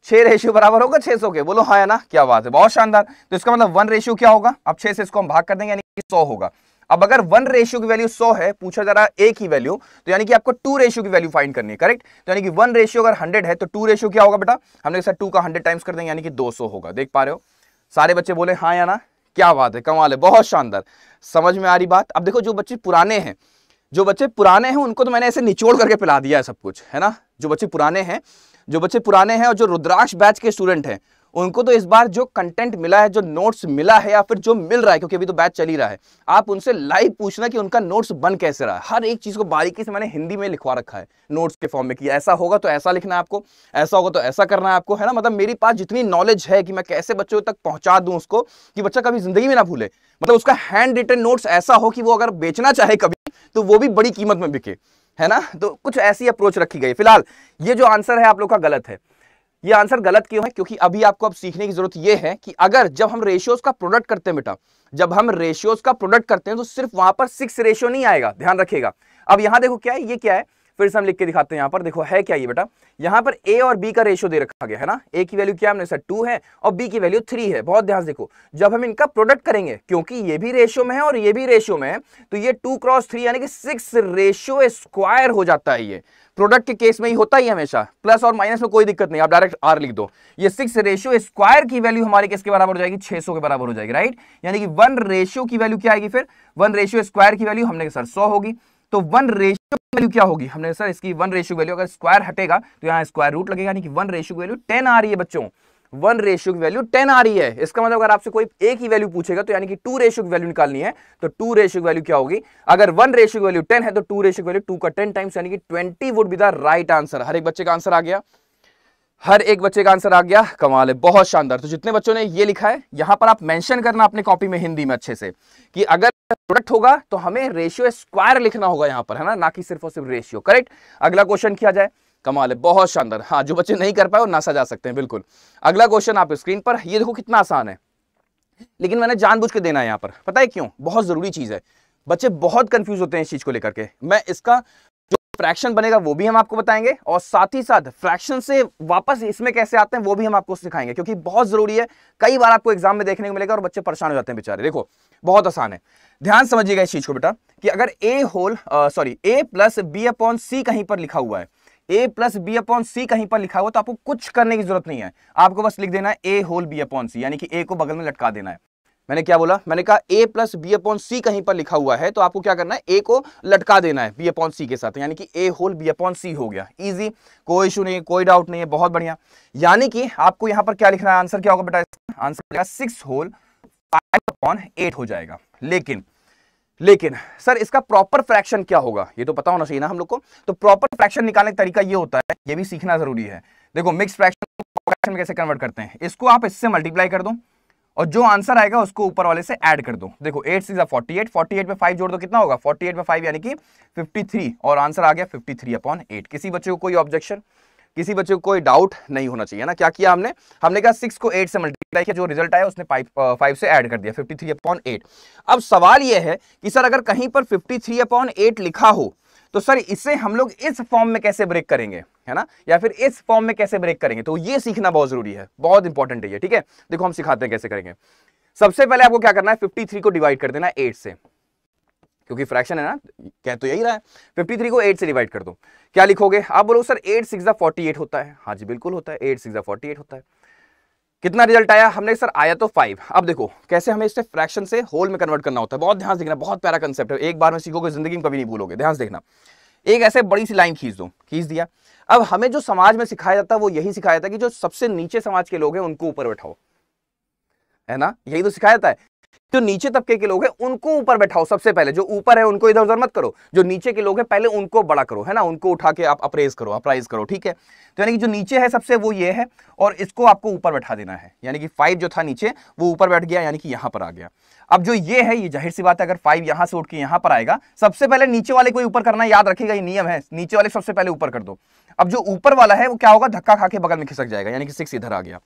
6 रेशियो बराबर होगा 600 के, बोलो हाँ है ना। क्या बात है, बहुत शानदार। तो इसका मतलब 1 रेशियो क्या होगा, अब 6 से इसको हम भाग कर देंगे, यानी कि 100 होगा। अब अगर 1 रेशियो की वैल्यू 100 है, पूछा जा रहा है ए की वैल्यू, तो यानी कि आपको 2 रेशियो की वैल्यू फाइंड करनी है, करेक्ट। तो यानी कि 1 रेशियो अगर 100 है तो 2 रेशियो क्या होगा बेटा, हमने सर 2 का 100 टाइम्स कर देंगे, यानी कि 200 होगा। देख पा रहे हो, सारे बच्चे बोले हाँ या ना। क्या बात है, कमाल है, बहुत शानदार, समझ में आ रही बात। अब देखो, जो बच्चे पुराने हैं, उनको तो मैंने ऐसे निचोड़ करके पिला दिया है सब कुछ, है ना। जो बच्चे पुराने हैं और जो रुद्राक्ष बैच के स्टूडेंट हैं, उनको तो इस बार जो कंटेंट मिला है, जो नोट्स मिला है, या फिर जो मिल रहा है, क्योंकि अभी तो बैच चल ही रहा है, आप उनसे लाइव पूछना कि उनका नोट्स बन कैसे रहा है। हर एक चीज को बारीकी से मैंने हिंदी में लिखवा रखा है नोट्स के फॉर्म में, कि ऐसा होगा तो ऐसा लिखना है आपको, ऐसा होगा तो ऐसा करना है आपको, है ना। मतलब मेरे पास जितनी नॉलेज है कि मैं कैसे बच्चों तक पहुंचा दूं उसको, कि बच्चा कभी जिंदगी में ना भूले। मतलब उसका हैंड रिटन नोट्स ऐसा हो कि वो अगर बेचना चाहे कभी, तो वो भी बड़ी कीमत में बिके, है ना। तो कुछ ऐसी अप्रोच रखी गई। फिलहाल ये जो आंसर है आप लोग का गलत है। ये आंसर गलत क्यों है, क्योंकि अभी आपको अब सीखने की जरूरत ये है कि अगर जब हम रेशियोज का प्रोडक्ट करते हैं बेटा, जब हम रेशियोज का प्रोडक्ट करते हैं तो सिर्फ वहां पर 6 रेशियो नहीं आएगा, ध्यान रखिएगा। अब यहां देखो क्या है, ये क्या है, फिर से हम लिख के दिखाते हैं। यहां पर देखो है क्या ये बेटा, यहां पर ए और बी का रेशियो दे रखा गया है ना। ए की वैल्यू क्या हमने सर 2 है और बी की वैल्यू 3 है। बहुत ध्यान से देखो, जब हम इनका प्रोडक्ट करेंगे, क्योंकि ये भी रेशियो में है और ये भी रेशियो में है, तो ये 2x3 यानी कि 6 रेशियो स्क्वायर हो जाता है। ये प्रोडक्ट के केस में ही होता ही हमेशा, प्लस और माइनस में कोई दिक्कत नहीं, आप डायरेक्ट आर लिख दो। ये 6 रेशियो स्क्वायर की वैल्यू हमारे किसके बराबर हो जाएगी, 600 के बराबर हो जाएगी, राइट। यानी कि 1 रेशियो की वैल्यू क्या आएगी, फिर 1 रेशियो स्क्वायर की वैल्यू हमने सर 100 होगी। तो 1 रेशियो की वैल्यू क्या होगी, हमने सर इसकी 1 रेशियो वैल्यू, अगर स्क्वायर हटेगा तो यहाँ स्क्वायर रूट लगेगा, यानी कि 1 रेशियो की वैल्यू 10 आ रही है बच्चों। 1 रेशियो की वैल्यू 10 आ रही है। इसका मतलब अगर आपसे कोई ए की वैल्यू पूछेगा, तो यानी कि 2 रेशियो की वैल्यू निकालनी है, तो 2 रेशियो की वैल्यू क्या होगी, अगर 1 रेशियो की वैल्यू 10 है तो 2 रेशियो की वैल्यू 2 का 10 टाइम्स, यानी कि 20 would be the right answer. हर एक बच्चे का आंसर आ गया, हर एक बच्चे का आंसर आ गया, कमाल है, बहुत शानदार। तो जितने बच्चों ने ये लिखा है, यहां पर आप मेंशन करना अपने कॉपी में हिंदी में अच्छे से, कि अगर प्रोडक्ट होगा तो हमें रेशियो स्क्वायर लिखना होगा यहां पर, है ना, कि सिर्फ और सिर्फ रेशियो, करेक्ट। अगला क्वेश्चन किया जाए, कमाल है, बहुत शानदार। हाँ, जो बच्चे नहीं कर पाए वो नासा जा सकते हैं, बिल्कुल। अगला क्वेश्चन आप स्क्रीन पर, ये देखो कितना आसान है, लेकिन मैंने जानबूझ के देना है यहां पर, पता है क्यों, बहुत जरूरी चीज है। बच्चे बहुत कंफ्यूज होते हैं इस चीज को लेकर के। मैं इसका जो फ्रैक्शन बनेगा वो भी हम आपको बताएंगे, और साथ ही साथ फ्रैक्शन से वापस इसमें कैसे आते हैं वो भी हम आपको सिखाएंगे, क्योंकि बहुत जरूरी है। कई बार आपको एग्जाम में देखने को मिलेगा और बच्चे परेशान हो जाते हैं बेचारे। देखो बहुत आसान है, ध्यान समझिएगा इस चीज को बेटा, कि अगर ए प्लस बी अपॉन सी कहीं पर लिखा हुआ है, ए प्लस बी अपॉन सी कहीं पर लिखा हुआ, तो आपको कुछ करने की जरूरत नहीं है। आपको बस लिख देना है ए होल बी अपॉन सी, यानी कि ए को बगल में लटका देना है। मैंने क्या बोला, मैंने कहा ए प्लस बी अपॉन सी कहीं पर लिखा हुआ है, तो आपको क्या करना है, ए को लटका देना है बी अपॉन सी के साथ, यानी कि ए होल बी अपॉन सी हो गया। इजी, कोई इशू नहीं है, कोई डाउट नहीं है, बहुत बढ़िया। यानी कि आपको यहां पर क्या लिखना है, आंसर क्या होगा बेटा, आंसर 6 होल 5 अपॉन 8 हो जाएगा। लेकिन सर इसका प्रॉपर फ्रैक्शन क्या होगा, ये तो पता होना चाहिए ना हम लोग को। तो प्रॉपर फ्रैक्शन निकालने का तरीका ये होता है, ये भी सीखना जरूरी है। देखो मिक्स फ्रैक्शन में कैसे कन्वर्ट करते हैं, इसको आप इससे मल्टीप्लाई कर दो और जो आंसर आएगा उसको ऊपर वाले से ऐड कर दो। देखो 8 6 48, 48 में 5 जोड़ दो, कितना होगा 48 में 5 यानी कि 53, और आंसर आ गया 53 अपॉन 8। किसी बच्चे को कोई ऑब्जेक्शन, किसी बच्चे को कोई डाउट नहीं होना चाहिए ना। क्या किया हमने कहा 6 को 8 से मल्टीप्लाई किया, जो रिजल्ट आया उसने 5 से ऐड कर दिया, 53 अपॉन 8। अब सवाल यह है कि सर अगर कहीं पर 53 अपॉन 8 लिखा हो, तो सर इसे हम लोग इस फॉर्म में कैसे ब्रेक करेंगे, है ना, या फिर इस फॉर्म में कैसे ब्रेक करेंगे, तो ये सीखना बहुत जरूरी है, बहुत इंपॉर्टेंट है ये, ठीक है। देखो हम सिखाते हैं कैसे करेंगे। सबसे पहले आपको क्या करना है, 53 को डिवाइड कर देना 8 से, क्योंकि फ्रैक्शन है ना, कह तो यही रहा है। 53 को 8 से डिवाइड कर दो, क्या लिखोगे आप, बोलो सर 8 6 48 होता है। हाँ जी बिल्कुल होता है, 8 6 48 होता है। कितना रिजल्ट आया, हमने सर आया तो 5। अब देखो कैसे हमें इसे फ्रैक्शन से होल में कन्वर्ट करना होता है, बहुत ध्यान से देखना, बहुत प्यारा कंसेप्ट है, एक बार में सीखोगे, जिंदगी में कभी नहीं भूलोगे। ध्यान से देखना, एक ऐसे बड़ी सी लाइन खींच दो, खींच दिया। अब हमें जो समाज में सिखाया जाता है वो यही सिखाया जाता है कि जो सबसे नीचे समाज के लोग हैं उनको ऊपर बैठाओ, है ना, यही तो सिखाया जाता है। जो नीचे तबके के लोग हैं उनको ऊपर बैठाओ सबसे पहले, जो ऊपर है उनको इधर उधर मत करो, जो नीचे के लोग हैं पहले उनको बड़ा करो, है ना, उनको उठा के आप अप्राइज करो, ठीक है। तो यानी कि जो नीचे है सबसे वो ये है, और इसको आपको ऊपर बैठा देना है, यानी कि 5 जो था नीचे वो ऊपर बैठ गया, यानी कि यहां पर आ गया। अब जो ये है, ये जाहिर सी बात है, अगर 5 यहां से उठ के यहां पर आएगा, सबसे पहले नीचे वाले को ऊपर करना, याद रखिएगा ये नियम है, नीचे वाले सबसे पहले ऊपर कर दो। अब जो ऊपर वाला है वो क्या होगा, धक्का खा के बगल में खिसक जाएगा, यानी कि 6 इधर आ गया।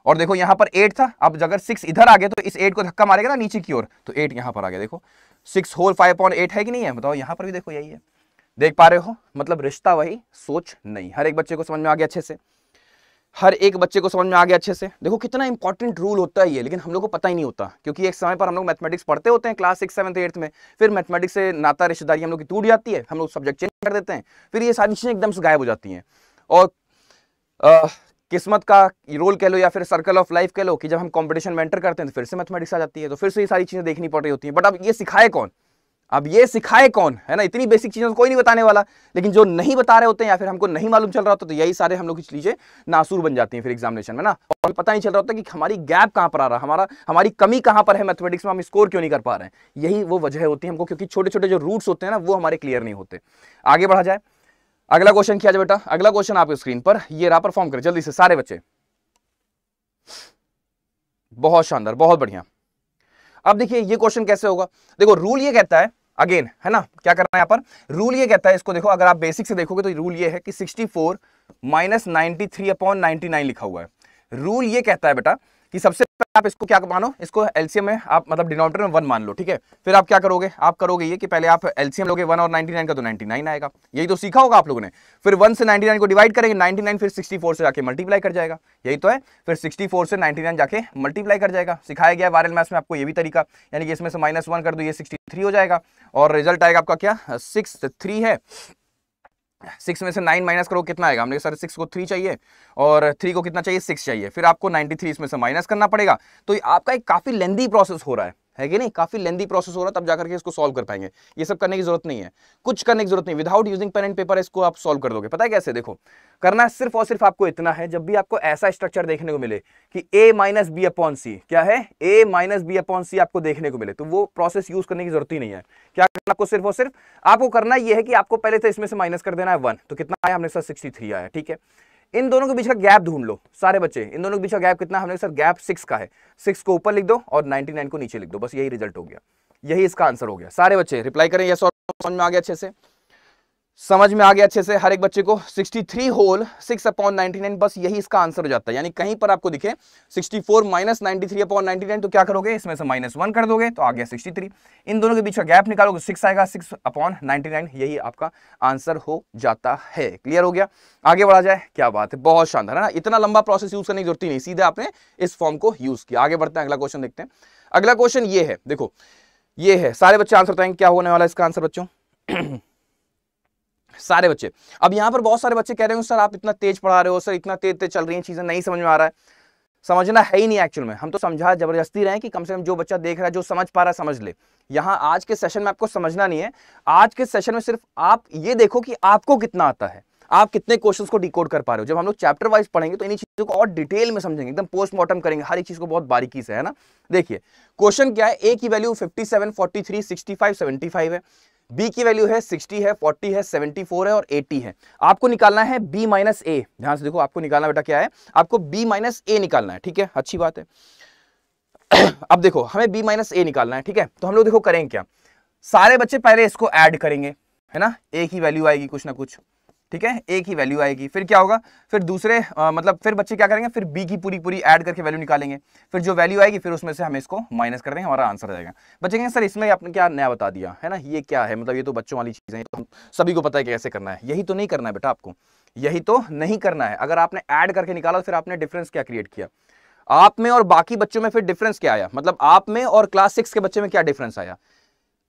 और देखो यहां पर 8 था, अब अगर 6 इधर आ गया तो इस 8 को धक्का मारेगा ना नीचे की ओर, तो 8 यहां पर आ गया। देखो 6 होल 5/8 है कि नहीं है, बताओ, यहां पर भी देखो यही है, देख पा रहे हो, मतलब रिश्ता वही सोच नहीं। हर एक बच्चे को समझ में आ गया अच्छे से, हर एक बच्चे को समझ में आ गया अच्छे से। देखो कितना इंपॉर्टेंट रूल होता है ये, लेकिन हम लोग को पता ही नहीं होता, क्योंकि एक समय पर हम लोग मैथमेटिक्स पढ़ते होते हैं क्लास 6, 7, 8 में, फिर मैथमेटिक्स से नाता रिश्तेदारी हम लोग की टूट जाती है, हम लोग सब्जेक्ट चेंज कर देते हैं, फिर ये सारी चीजें एकदम से गायब हो जाती हैं। और किस्मत का रोल कह लो या फिर सर्कल ऑफ लाइफ कह लो, कि जब हम कंपटीशन में एंटर करते हैं तो फिर से मैथमेटिक्स आ जाती है, तो फिर से ये सारी चीजें देखनी पड़ रही होती हैं। बट अब ये सिखाए कौन, अब ये सिखाए कौन, है ना, इतनी बेसिक चीजों को कोई नहीं बताने वाला। लेकिन जो नहीं बता रहे होते हैं या फिर हमको नहीं मालूम चल रहा होता, तो यही सारे हम लोग की चीजें नासूर बन जाती हैं फिर एग्जामिनेशन में ना, और पता नहीं चल रहा होता कि हमारी गैप कहां पर आ रहा है, हमारी कमी कहां पर है मैथमेटिक्स में, हम स्कोर क्यों नहीं कर पा रहे हैं। यही वो वजह होती है हमको, क्योंकि छोटे छोटे जो रूट्स होते हैं ना वो हमारे क्लियर नहीं होते। आगे बढ़ा जाए, अगला क्वेश्चन किया जाए बेटा। अगला क्वेश्चन आपके स्क्रीन पर ये रहा, परफॉर्म करें जल्दी से सारे बच्चे। बहुत शानदार, बहुत बढ़िया। अब देखिए ये क्वेश्चन कैसे होगा, देखो रूल ये कहता है, अगेन है ना, क्या करना है यहाँ पर, रूल ये कहता है, इसको देखो, अगर आप बेसिक से देखोगे तो रूल ये है कि 64 - 93/99 लिखा हुआ है। रूल ये कहता है बेटा कि सबसे पहले आप इसको क्या मानो, इसको एलसीएम में आप मतलब डिनोमिनेटर में 1 मान लो, ठीक है। फिर आप क्या करोगे, आप करोगे ये कि पहले आप एलसीएम लोगे 1 और 99 का, तो 99 आएगा, यही तो सीखा होगा आप लोगों ने। फिर 1 से 99 को डिवाइड करेंगे, 99 फिर 64 से जाके मल्टीप्लाई कर जाएगा, यही तो है। फिर 64 से 99 जाके मल्टीप्लाई कर जाएगा, सिखाया गया वायरल मैथ्स में आपको ये भी तरीका, यानी कि इसमें से -1 कर दो, ये 63 हो जाएगा, और रिजल्ट आएगा आपका क्या, 6 है। 6 में से 9 माइनस करो, कितना आएगा, हमने सर 6 को 3 चाहिए और 3 को कितना चाहिए, 6 चाहिए, फिर आपको 93 इसमें से माइनस करना पड़ेगा। तो आपका एक काफी लेंदी प्रोसेस हो रहा है कि नहीं, काफी लेंदी प्रोसेस हो रहा है, तब जाकर के इसको सॉल्व कर पाएंगे। ये सब करने की जरूरत नहीं है, कुछ करने की जरूरत नहीं, without using pen and paper इसको आप सॉल्व कर दोगे। पता है कैसे, देखो करना है सिर्फ और सिर्फ आपको इतना है, जब भी आपको ऐसा स्ट्रक्चर देखने को मिले कि a - b/c, क्या है, a - b/c आपको देखने को मिले, तो वो प्रोसेस यूज करने की जरूरत ही नहीं है। क्या करना आपको, सिर्फ और सिर्फ आपको करना यह है कि आपको पहले से इसमें से माइनस कर देना है 1, तो कितना आया, हमने सर 63 आया, ठीक है। इन दोनों के बीच का गैप ढूंढ लो सारे बच्चे, इन दोनों के बीच का गैप कितना, हमने सर गैप 6 का है, 6 को ऊपर लिख दो और 99 को नीचे लिख दो, बस यही रिजल्ट हो गया, यही इसका आंसर हो गया। सारे बच्चे रिप्लाई करें, यस और समझ में आ गया अच्छे से, समझ में आ गया अच्छे से हर एक बच्चे को। 63 होल 6/99, बस यही इसका आंसर हो जाता है। यानी कहीं पर आपको दिखे 64 - 93/99, तो क्या करोगे, इसमें से -1 कर दोगे, तो आ गया 63। इन दोनों के बीच का गैप निकालोगे, 6 आएगा, 6/99, यही आपका आंसर हो जाता है। क्लियर हो गया, आगे बढ़ा जाए, क्या बात है, बहुत शानदार है ना। इतना लंबा प्रोसेस यूज करने की जरूरत ही नहीं, सीधे आपने इस फॉर्म को यूज किया। आगे बढ़ते हैं, अगला क्वेश्चन देखते हैं। अगला क्वेश्चन ये है, देखो ये है, सारे बच्चे आंसर बताएंगे क्या होने वाला है इसका आंसर बच्चों। सारे बच्चे, अब यहां पर बहुत सारे बच्चे कह रहे हो सर आप इतना तेज पढ़ा रहे हो, सर इतना तेज तेज चल रही हैं चीजें, नहीं समझ में आ रहा है। समझना है ही नहीं एक्चुअल में, हम तो समझा जबरदस्ती रहे कि कम से कम जो बच्चा देख रहा है, जो समझ पा रहा है समझ ले। यहां आज के सेशन में आपको समझना नहीं है, आज के सेशन में सिर्फ आप ये देखो कि आपको कितना आता है, आप कितने क्वेश्चंस को डिकोड कर पा रहे हो। जब हम लोग चैप्टर वाइज पढ़ेंगे तो इन्हीं चीजों को और डिटेल में समझेंगे, एकदम पोस्टमार्टम करेंगे, हर एक चीज को बहुत बारीकी से, है ना। देखिए क्वेश्चन क्या है, ए की वैल्यू 57, 43, 65, 75 है, बी की वैल्यू है 60 है, 40 है, 74 है और 80 है। आपको निकालना है b - a, ध्यान से देखो, आपको निकालना बेटा क्या है, आपको b - a निकालना है, ठीक है, अच्छी बात है। अब देखो हमें b - a निकालना है, ठीक है, तो हम लोग देखो करेंगे क्या, सारे बच्चे पहले इसको ऐड करेंगे, है ना, a की वैल्यू आएगी कुछ ना कुछ, ठीक है, a की वैल्यू आएगी, फिर क्या होगा, फिर दूसरे मतलब फिर बच्चे क्या करेंगे, फिर b की पूरी पूरी ऐड करके वैल्यू निकालेंगे, फिर जो वैल्यू आएगी फिर उसमें से हमें इसको माइनस कर देंगे, हमारा आंसर आ जाएगा। बच्चे कहेंगे सर इसमें आपने क्या नया बता दिया, है ना, ये क्या है, मतलब ये तो बच्चों वाली चीजें हैं, तो सभी को पता है कि कैसे करना है। यही तो नहीं करना है बेटा आपको, यही तो नहीं करना है। अगर आपने ऐड करके निकाला तो फिर आपने डिफरेंस क्या क्रिएट किया, आप में और बाकी बच्चों में फिर डिफरेंस क्या आया, मतलब आप में और क्लास 6 के बच्चे में क्या डिफरेंस आया,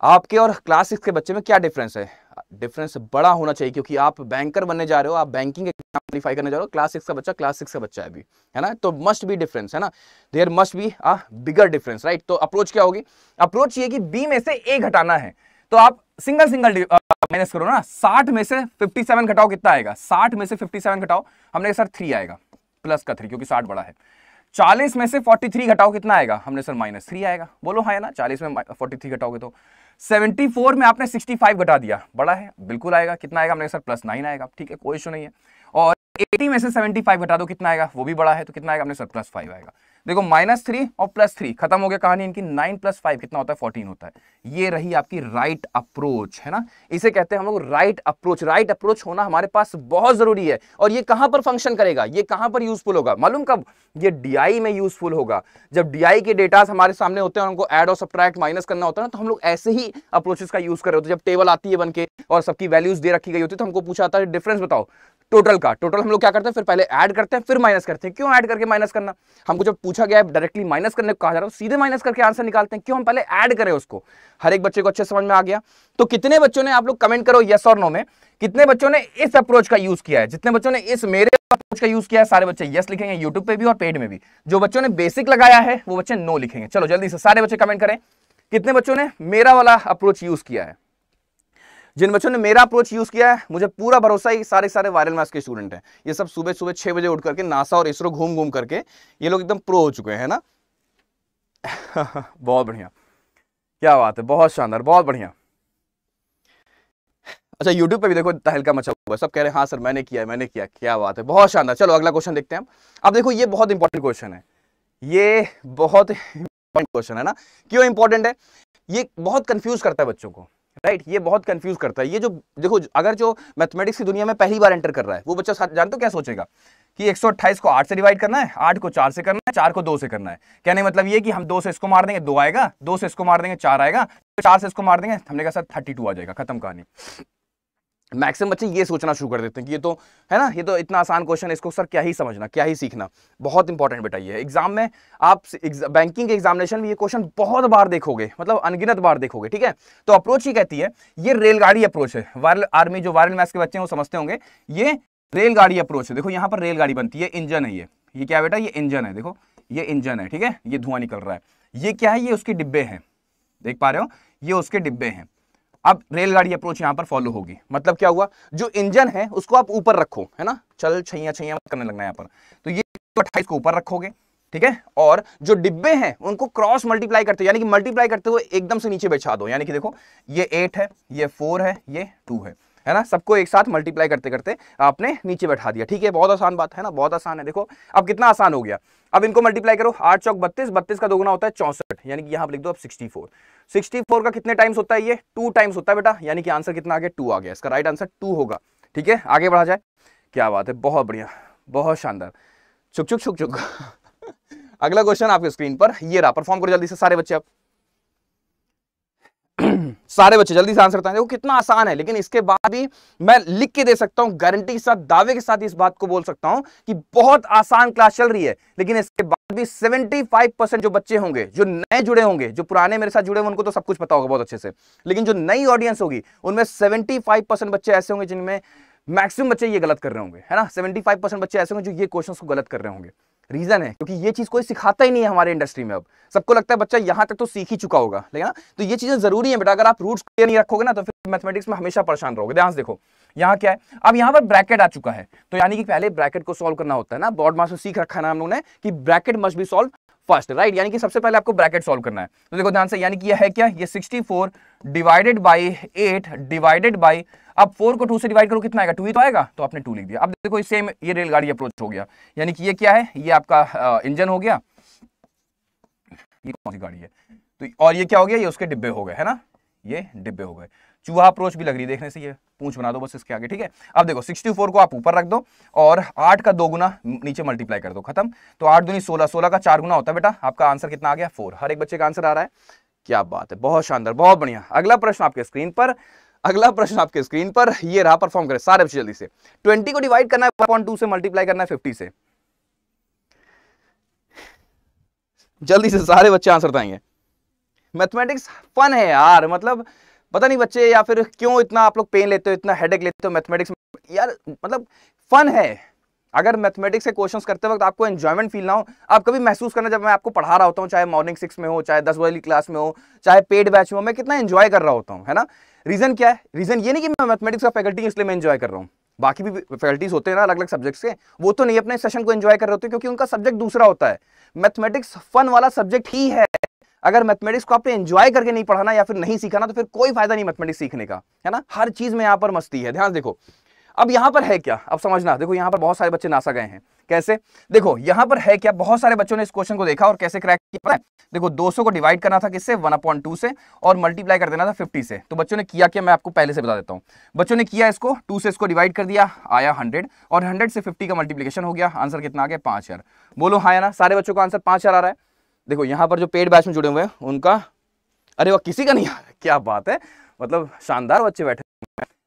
आपके और क्लास 6 के बच्चे में क्या डिफरेंस है। डिफरेंस बड़ा होना चाहिए, क्योंकि आप बैंकर बनने जा रहे हो, आप बैंकिंग एग्जाम क्वालिफाई करने जा रहे हो, क्लास 6 का बच्चा क्लास 6 का बच्चा है अभी, है ना, तो मस्ट बी डिफरेंस, है ना, there must be a bigger difference, right. तो अप्रोच क्या होगी, अप्रोच ये कि बी में से ए घटाना है, तो आप सिंगल सिंगल माइनस करो ना। 60 में से 57 घटाओ, कितना आएगा, 60 में से 57 घटाओ, हमने सर 3 आएगा, प्लस का 3, क्योंकि 60 बड़ा है। 40 में से 43 घटाओ कितना आएगा? हमने सर -3 आएगा। बोलो हाँ है ना, 40 में 43 घटाओगे तो 74 में आपने 65 घटा दिया, बड़ा है, बिल्कुल आएगा। कितना आएगा? हमने सर +9 आएगा, ठीक है, कोई इशू नहीं है। और 80 में से 75 घटा दो, कितना आएगा? वो भी बड़ा है, तो कितना आएगा? हमने सर +5 आएगा। देखो -3 और +3 खत्म हो गया कहानी इनकी। 9 + 5 कितना होता है? 14 होता है। ये रही आपकी राइट अप्रोच, है ना, इसे कहते हैं हम लोग राइट अप्रोच। राइट अप्रोच होना हमारे पास बहुत जरूरी है। और ये कहां पर फंक्शन करेगा, ये कहां पर यूजफुल होगा मालूम कब? ये डीआई में यूजफुल होगा। जब डीआई के डेटास हमारे सामने होते हैं, उनको ऐड और सब्ट्रैक्ट माइनस करना होता है ना, तो हम लोग ऐसे ही अप्रोचेस का यूज कर रहे होते हैं। जब टेबल आती है बन के और सबकी वैल्यूज दे रखी गई होती है, तो हमको पूछा जाता है डिफरेंस बताओ टोटल का। टोटल हम लोग क्या करते हैं? फिर पहले ऐड करते हैं, फिर माइनस करते हैं। क्यों ऐड करके माइनस करना? हमको जब पूछा गया है डायरेक्टली माइनस करने को कहा जा रहा है, तो सीधे माइनस करके आंसर निकालते हैं। क्यों? हम पहले ऐड करें उसको। हर एक बच्चे को अच्छे समझ में आ गया? तो कितने बच्चों ने, आप लोग कमेंट करो यस और नो में, कितने बच्चों ने इस अप्रोच का यूज किया है? जितने बच्चों ने इस मेरे अप्रोच का यूज किया है, सारे बच्चे यस लिखेंगे, यूट्यूब पे भी और पेड में भी। जो बच्चों ने बेसिक लगाया है वो बच्चे नो लिखेंगे। चलो जल्दी से सारे बच्चे कमेंट करें, कितने बच्चों ने मेरा वाला अप्रोच यूज किया है। जिन बच्चों ने मेरा अप्रोच यूज किया है, मुझे पूरा भरोसा है सारे वायरल मैथ्स के स्टूडेंट हैं। ये सब सुबह 6 बजे उठ करके नासा और इसरो घूम करके ये लोग एकदम प्रो हो चुके हैं, है ना। बहुत बढ़िया, क्या बात है, बहुत शानदार, बहुत बढ़िया। अच्छा, यूट्यूब पे भी देखो तहलका मचा हुआ है, सब कह रहे हैं हाँ सर मैंने किया है, मैंने किया। क्या बात है, बहुत शानदार। चलो अगला क्वेश्चन देखते हैं हम। अब देखो ये बहुत इंपॉर्टेंट क्वेश्चन है, ये बहुत इंपॉर्टेंट क्वेश्चन है ना। क्यों इंपॉर्टेंट है? ये बहुत कंफ्यूज करता है बच्चों को, राइट। ये बहुत कंफ्यूज करता है। ये जो देखो, अगर जो मैथमेटिक्स की दुनिया में पहली बार एंटर कर रहा है, वो बच्चा जानते हो क्या सोचेगा कि 128 को 8 से डिवाइड करना है, 8 को 4 से करना है, 4 को 2 से करना है। कहने मतलब ये कि हम 2 से इसको मार देंगे 2 आएगा, 2 से इसको मार देंगे 4 आएगा, 4 से इसको मार देंगे, हमने कहा सर 32 आ जाएगा, खत्म कहानी। मैक्सिमम बच्चे ये सोचना शुरू कर देते हैं कि ये तो है ना, ये तो इतना आसान क्वेश्चन है, इसको सर क्या ही समझना, क्या ही सीखना। बहुत इंपॉर्टेंट बेटा ये एग्जाम में, आप बैंकिंग के एग्जामिनेशन में ये क्वेश्चन बहुत बार देखोगे, मतलब अनगिनत बार देखोगे, ठीक है। तो अप्रोच ही कहती है, ये रेलगाड़ी अप्रोच है। वायरल आर्मी जो वायरल मैथ्स के बच्चे हैं वो समझते होंगे, ये रेलगाड़ी अप्रोच है। देखो यहाँ पर रेलगाड़ी बनती है, इंजन है ये क्या बेटा? ये इंजन है, देखो ये इंजन है, ठीक है, ये धुआं निकल रहा है। ये क्या है? ये उसके डिब्बे हैं, देख पा रहे हो, ये उसके डिब्बे हैं। अब रेलगाड़ी अप्रोच यहां पर फॉलो होगी। मतलब क्या हुआ? जो इंजन है उसको आप ऊपर रखो, है ना, चल छैया करने लगना है यहाँ पर। तो ये 28 को ऊपर रखोगे, ठीक है, और जो डिब्बे हैं उनको क्रॉस मल्टीप्लाई करते, यानी कि मल्टीप्लाई करते हुए एकदम से नीचे बैठा दो। यानी कि देखो ये 8 है, ये 4 है, ये 2 है ना, सबको एक साथ मल्टीप्लाई करते करते आपने नीचे बैठा दिया, ठीक है। बहुत आसान बात है ना, बहुत आसान है। देखो अब कितना आसान हो गया। अब इनको मल्टीप्लाई करो, 8 चौक 32, 32 का दोगुना होता है 64, यानी कि यहां पर लिख दो अब 64। 64 का कितने टाइम्स होता है? ये 2 टाइम्स होता है बेटा, यानी कि आंसर कितना आ गया? 2 आ गया। इसका राइट आंसर 2 होगा, ठीक है। आगे बढ़ा जाए, क्या बात है, बहुत बढ़िया, बहुत शानदार। चुक चुक चुक चुक। अगला क्वेश्चन आपके स्क्रीन पर ये रहा, परफॉर्म करो जल्दी से सारे बच्चे। अब सारे बच्चे जल्दी से आंसर बताएं। देखो कितना आसान है, लेकिन इसके बाद भी मैं लिख के दे सकता हूं, गारंटी के साथ, दावे के साथ इस बात को बोल सकता हूं कि बहुत आसान क्लास चल रही है। लेकिन इसके बाद भी 75% जो बच्चे होंगे, जो नए जुड़े होंगे, जो पुराने मेरे साथ जुड़े होंगे, उनको तो सब कुछ पता होगा बहुत अच्छे से, लेकिन जो नई ऑडियंस होगी उनमें 75% बच्चे ऐसे होंगे जिनमें मैक्सिमम बच्चे ये गलत कर रहे होंगे, है ना। 75% बच्चे ऐसे होंगे जो ये क्वेश्चंस को गलत कर रहे होंगे। रीजन है क्योंकि ये चीज कोई सिखाता ही नहीं है हमारे इंडस्ट्री में। अब सबको लगता है बच्चा यहां तक तो सीख ही चुका होगा, लेकिन ना, तो ये चीजें जरूरी है बेटा। अगर आप रूट्स क्लियर नहीं रखोगे ना, तो फिर मैथमेटिक्स में हमेशा परेशान रहोगे। ध्यान से देखो, यहाँ क्या है, अब यहाँ पर ब्रैकेट आ चुका है, तो यानी कि पहले ब्रैकेट को सॉल्व करना होता है ना। बोर्ड मास्टर सीख रखा है ना हम लोगों ने कि bracket must be solve first, right. यानी कि सबसे पहले आपको ब्रैकेट सॉल्व करना है। तो देखो ध्यान से, यानी कि यह है क्या? ये 64 डिवाइडेड बाई 8 डिवाइडेड बाई, अब 4 को 2 से डिवाइड करो, कितना आएगा? 2 ही तो आएगा, तो आपने 2 लिख दिया। अब देखो सेम ये रेलगाड़ी अप्रोच हो गया, यानी कि ये क्या है? ये आपका इंजन हो गया, ये कौन सी गाड़ी है? तो और ये क्या हो गया? ये उसके डिब्बे हो गए, है ना, ये डिब्बे हो गए। चूहा अप्रोच भी लग रही देखने से, ये पूंछ बना दो बस इसके आगे, ठीक है। अब देखो 64 को आप ऊपर रख दो और 8 का 2 गुना नीचे मल्टीप्लाई कर दो, खत्म। तो 8 दूनी 16, 16 का 4 गुना होता है बेटा। आपका आंसर कितना आ गया? 4। हर एक बच्चे का आंसर आ रहा है, क्या बात है, बहुत शानदार, बहुत बढ़िया। अगला प्रश्न आपके स्क्रीन पर, अगला प्रश्न आपके स्क्रीन पर ये रहा, परफॉर्म करें सारे बच्चे जल्दी से। 20 को डिवाइड करना है 1.2 से, मल्टीप्लाई करना है 50 से। जल्दी से सारे बच्चे आंसर बताएंगे। मैथमेटिक्स फन है यार, मतलब पता नहीं बच्चे या फिर क्यों इतना आप लोग पेन लेते हो, इतना हेडेक लेते हो मैथमेटिक्स में यार, मतलब फन है। अगर मैथमेटिक्स के क्वेश्चंस करते वक्त आपको एंजॉयमेंट फील ना हो, आप कभी महसूस करना, जब मैं आपको पढ़ा रहा होता हूँ, चाहे मॉर्निंग 6 में हो, चाहे 10 वाली क्लास में हो, चाहे पेड बैच में हो, मैं कितना एंजॉय कर रहा होता हूँ, है ना। रीजन क्या है? रीजन ये नहीं कि मैं मैथमेटिक्स का फैकल्टी इसलिए मैं एंजॉय कर रहा हूँ, बाकी भी फैकल्टीज होते हैं ना अलग अलग सब्जेक्ट्स के, वो तो नहीं अपने सेशन को एंजॉय कर रहे होते क्योंकि उनका सब्जेक्ट दूसरा होता है। मैथमेटिक्स फन वाला सब्जेक्ट ही है। अगर मैथमेटिक्स को आपने एंजॉय करके नहीं पढ़ाना या फिर नहीं सीखा ना, तो फिर कोई फायदा नहीं मैथमेटिक्स सीखने का, है ना। हर चीज में यहाँ पर मस्ती है। ध्यान देखो, अब यहां पर है क्या, अब समझना। देखो यहां पर बहुत सारे बच्चे नासा गए हैं। कैसे? देखो यहां पर है क्या, बहुत सारे बच्चों ने इस क्वेश्चन को देखा और कैसे क्रैक किया है। देखो 200 को डिवाइड करना था किससे, 1/2 से, और मल्टीप्लाई कर देना था 50 से। तो बच्चों ने किया क्या, मैं आपको पहले से बता देता हूं। बच्चों ने किया इसको 2 से इसको डिवाइड कर दिया, आया 100, और 100 से 50 का मल्टीप्लिकेशन हो गया। आंसर कितना आ गया, 5000। बोलो हाँ या ना, सारे बच्चों का आंसर 5000 आ रहा है। देखो यहां पर जो पेड बैच में जुड़े हुए हैं उनका, अरे वो किसी का नहीं आ रहा, क्या बात है, मतलब शानदार बच्चे बैठे।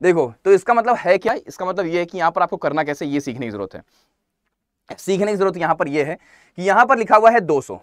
देखो तो इसका मतलब है क्या, इसका मतलब ये है कि यहां पर आपको करना कैसे, ये सीखने की जरूरत है। सीखने की जरूरत यहां पर ये है कि यहां पर लिखा हुआ है 200।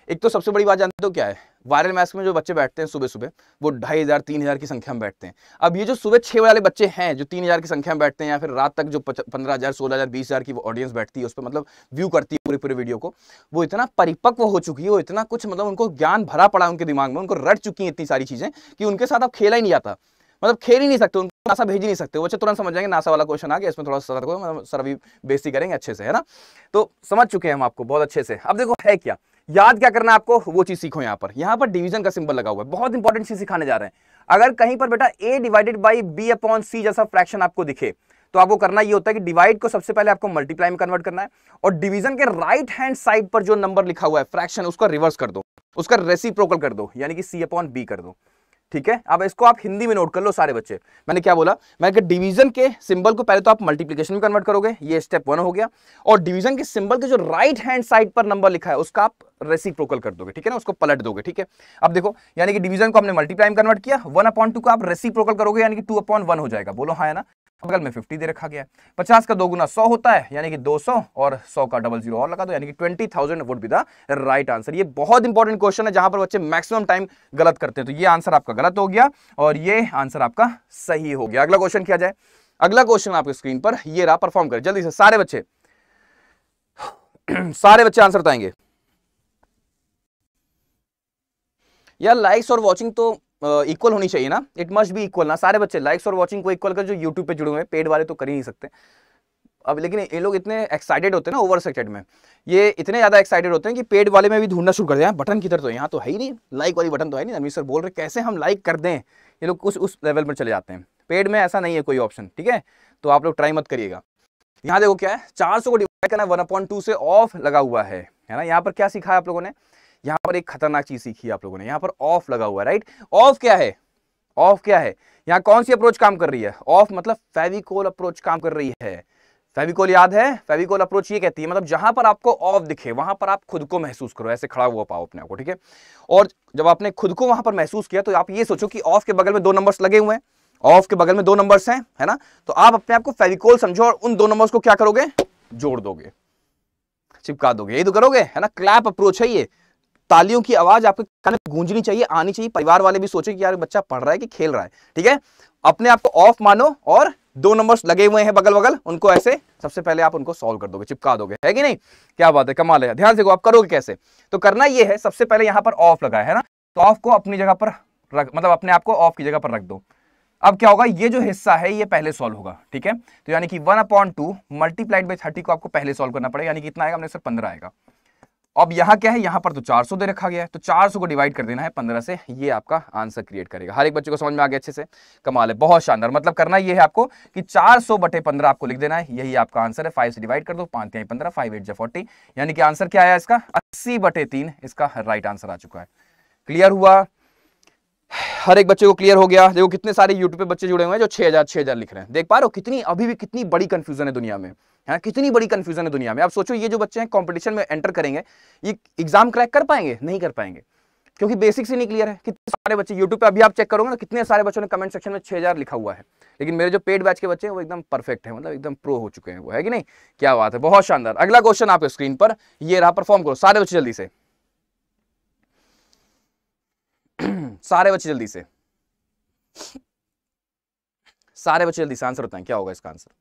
एक तो सबसे बड़ी बात जानते हो क्या है, वायरल मैथ्स में जो बच्चे बैठते हैं सुबह सुबह, वो 2500 3000 की संख्या में बैठते हैं। अब ये जो सुबह 6 वाले बच्चे हैं जो 3000 की संख्या में बैठते हैं, या फिर रात तक जो 15000 16000 20000 की ऑडियंस बैठती है उस पर, मतलब व्यू करती है पूरे पूरे वीडियो को, वो इतना परिपक्व हो चुकी है, वो इतना कुछ मतलब उनको ज्ञान भरा पड़ा उनके दिमाग में, उनको रट चुकी है इतनी सारी चीजें कि उनके साथ अब खेला ही नहीं जाता, मतलब खेल ही नहीं सकते, उनको नासा भेज ही नहीं सकते। बच्चे तुरंत समझ जाएंगे नासा वाला क्वेश्चन आ गया, इसमें थोड़ा सा सतर्क हो, मतलब सर अभी बेइज्जती करेंगे अच्छे से, है ना। तो समझ चुके हैं हम आपको बहुत अच्छे से। अब देखो है क्या, याद क्या करना है आपको, वो चीज सीखो। यहाँ पर डिवीजन का सिंबल लगा हुआ है, बहुत इंपॉर्टेंट चीज सिखाने जा रहे हैं। अगर कहीं पर बेटा a divided by b upon c जैसा फ्रैक्शन आपको दिखे, तो आपको करना ये होता है कि डिवाइड को सबसे पहले आपको मल्टीप्लाई में कन्वर्ट करना है, और डिवीजन के राइट हैंड साइड पर जो नंबर लिखा हुआ है फ्रैक्शन, उसका रिवर्स कर दो, उसका रेसिप्रोकल कर दो, यानी कि c अपॉन b कर दो। ठीक है, अब इसको आप हिंदी में नोट कर लो सारे बच्चे। मैंने क्या बोला, मैंने कहा डिवीजन के सिंबल को पहले तो आप मल्टीप्लिकेशन में कन्वर्ट करोगे, ये स्टेप 1 हो गया, और डिवीजन के सिंबल के जो राइट हैंड साइड पर नंबर लिखा है उसका आप रेसिप्रोकल कर दोगे, ठीक है ना, उसको पलट दोगे। ठीक है, अब देखो यानी कि डिवीजन को हमने मल्टीप्लाई में कन्वर्ट किया, 1/2 को आप रेसिप्रोकल करोगे, यानी कि 2/1 हो जाएगा। बोलो हाँ है ना। बगल में 50 दे रखा गया है, 50 का 2 गुना 100 होता है, यानी कि 200, और 100 का 00 और लगा दो, यानी कि 20,000 would be the right answer. ये बहुत इंपॉर्टेंट क्वेश्चन है जहां पर बच्चे मैक्सिमम टाइम गलत करते हैं। तो ये आंसर आपका गलत हो गया और ये आंसर आपका सही हो गया। अगला क्वेश्चन किया जाए। अगला क्वेश्चन आपके स्क्रीन पर ये रहा, परफॉर्म करें जल्दी से सारे बच्चे। सारे बच्चे आंसर बताएंगे यार। लाइक्स और वॉचिंग तो इक्वल होनी चाहिए ना, इट मस्ट बी इक्वल ना। सारे बच्चे लाइक्स और वॉचिंग को इक्वल कर, जो यूट्यूब पे जुड़े हुए हैं, पेड वाले तो कर ही नहीं सकते अब। लेकिन ये लोग इतने एक्साइटेड होते हैं ना ओवर एक्साइटेड में, ये इतने ज्यादा एक्साइटेड होते हैं कि पेड वाले में भी ढूंढना शुरू कर दिया। बटन किधर, तो यहाँ तो है ही नहीं, लाइक वाली बटन तो है नहीं। अमीर सर बोल रहे कैसे हम लाइक कर दें, ये लोग कुछ उस लेवल पर चले जाते हैं। पेड में ऐसा नहीं है कोई ऑप्शन, ठीक है, तो आप लोग ट्राई मत करिएगा। यहाँ देखो क्या है, 400 को डिवाइड करना 1/2 से ऑफ लगा हुआ है ना। यहाँ पर क्या सीखा है आप लोगों ने, यहाँ पर एक खतरनाक चीज सीखी है आप लोगों ने, यहाँ पर ऑफ लगा हुआ है, राइट। ऑफ क्या है, ऑफ क्या है, यहाँ कौन सी अप्रोच काम कर रही है, ऑफ मतलब फेविकोल अप्रोच काम कर रही है। फेविकोल याद है, फेविकोल अप्रोच ये कहती है मतलब जहां पर आपको ऑफ दिखे वहां पर आप खुद को महसूस करो, ऐसे खड़ा हुआ पाओ अपने आप को, ठीक है। और जब आपने खुद को वहां पर महसूस किया तो आप ये सोचो कि ऑफ के बगल में 2 नंबर्स लगे हुए हैं, ऑफ के बगल में 2 नंबर्स हैं, है ना। तो आप अपने आप को फेविकोल समझो और उन 2 नंबर्स को क्या करोगे, जोड़ दोगे, चिपका दोगे, यही तो करोगे, है ना। क्लैप अप्रोच है ये। तालियों की आवाज आपके कान में गूंजनी चाहिए, आनी चाहिए। परिवार वाले भी सोचे कि यार बच्चा पढ़ रहा है कि खेल रहा है, ठीक है। अपने आप को ऑफ मानो और 2 नंबर्स लगे हुए हैं बगल बगल, उनको ऐसे सबसे पहले आप उनको सॉल्व कर दोगे, चिपका दोगे, है कि नहीं। क्या बात है, कमाल है। ध्यान से देखो आप करोगे कैसे। तो करना ये है, सबसे पहले यहां पर ऑफ लगा है ना, तो ऑफ को अपनी जगह पर रख, मतलब अपने आप को ऑफ की जगह पर रख दो। अब क्या होगा, ये जो हिस्सा है ये पहले सॉल्व होगा, ठीक है। तो यानी कि 1/2 मल्टीप्लाइड बाई 30 को आपको पहले सॉल्व करना पड़ेगा, यानी कि कितना आएगा, हमने सर 15 आएगा। अब यहां क्या है, यहां पर तो 400 दे रखा गया है, तो 400 को डिवाइड कर देना है 15 से, ये आपका आंसर क्रिएट करेगा। हर एक बच्चे को समझ में आ गया अच्छे से, कमाल है, बहुत शानदार। मतलब करना ये है आपको कि 400/15 आपको लिख देना है, यही आपका आंसर है। 5 से डिवाइड कर दो, 5 3 15, 5 8 40, यानी कि आंसर क्या आया इसका, 80/3 इसका राइट आंसर आ चुका है। क्लियर हुआ, हर एक बच्चे को क्लियर हो गया। देखो कितने सारे यूट्यूब पे बच्चे जुड़े हुए हैं जो 6000 लिख रहे हैं, देख पा रहे हो कितनी अभी भी कितनी बड़ी कंफ्यूजन है दुनिया में, है कितनी बड़ी कंफ्यूजन है दुनिया में। अब सोचो ये जो बच्चे हैं कंपटीशन में एंटर करेंगे, ये एग्जाम क्रैक कर पाएंगे, नहीं कर पाएंगे, क्योंकि बेसिक्स ही नहीं क्लियर है। कितने सारे बच्चे यूट्यूब पे अभी आप चेक करोगे ना, कितने सारे बच्चों ने कमेंट सेक्शन में 6000 लिखा हुआ है, लेकिन मेरे जो पेड बैच के बच्चे हैं वो एकदम परफेक्ट है, मतलब एकदम प्रो हो चुके हैं वो, है कि नहीं। क्या बात है, बहुत शानदार। अगला क्वेश्चन आपके स्क्रीन पर ये रहा, परफॉर्म करो सारे बच्चे जल्दी से, सारे बच्चे जल्दी से, सारे बच्चे जल्दी से आंसर बताएं क्या होगा इसका आंसर।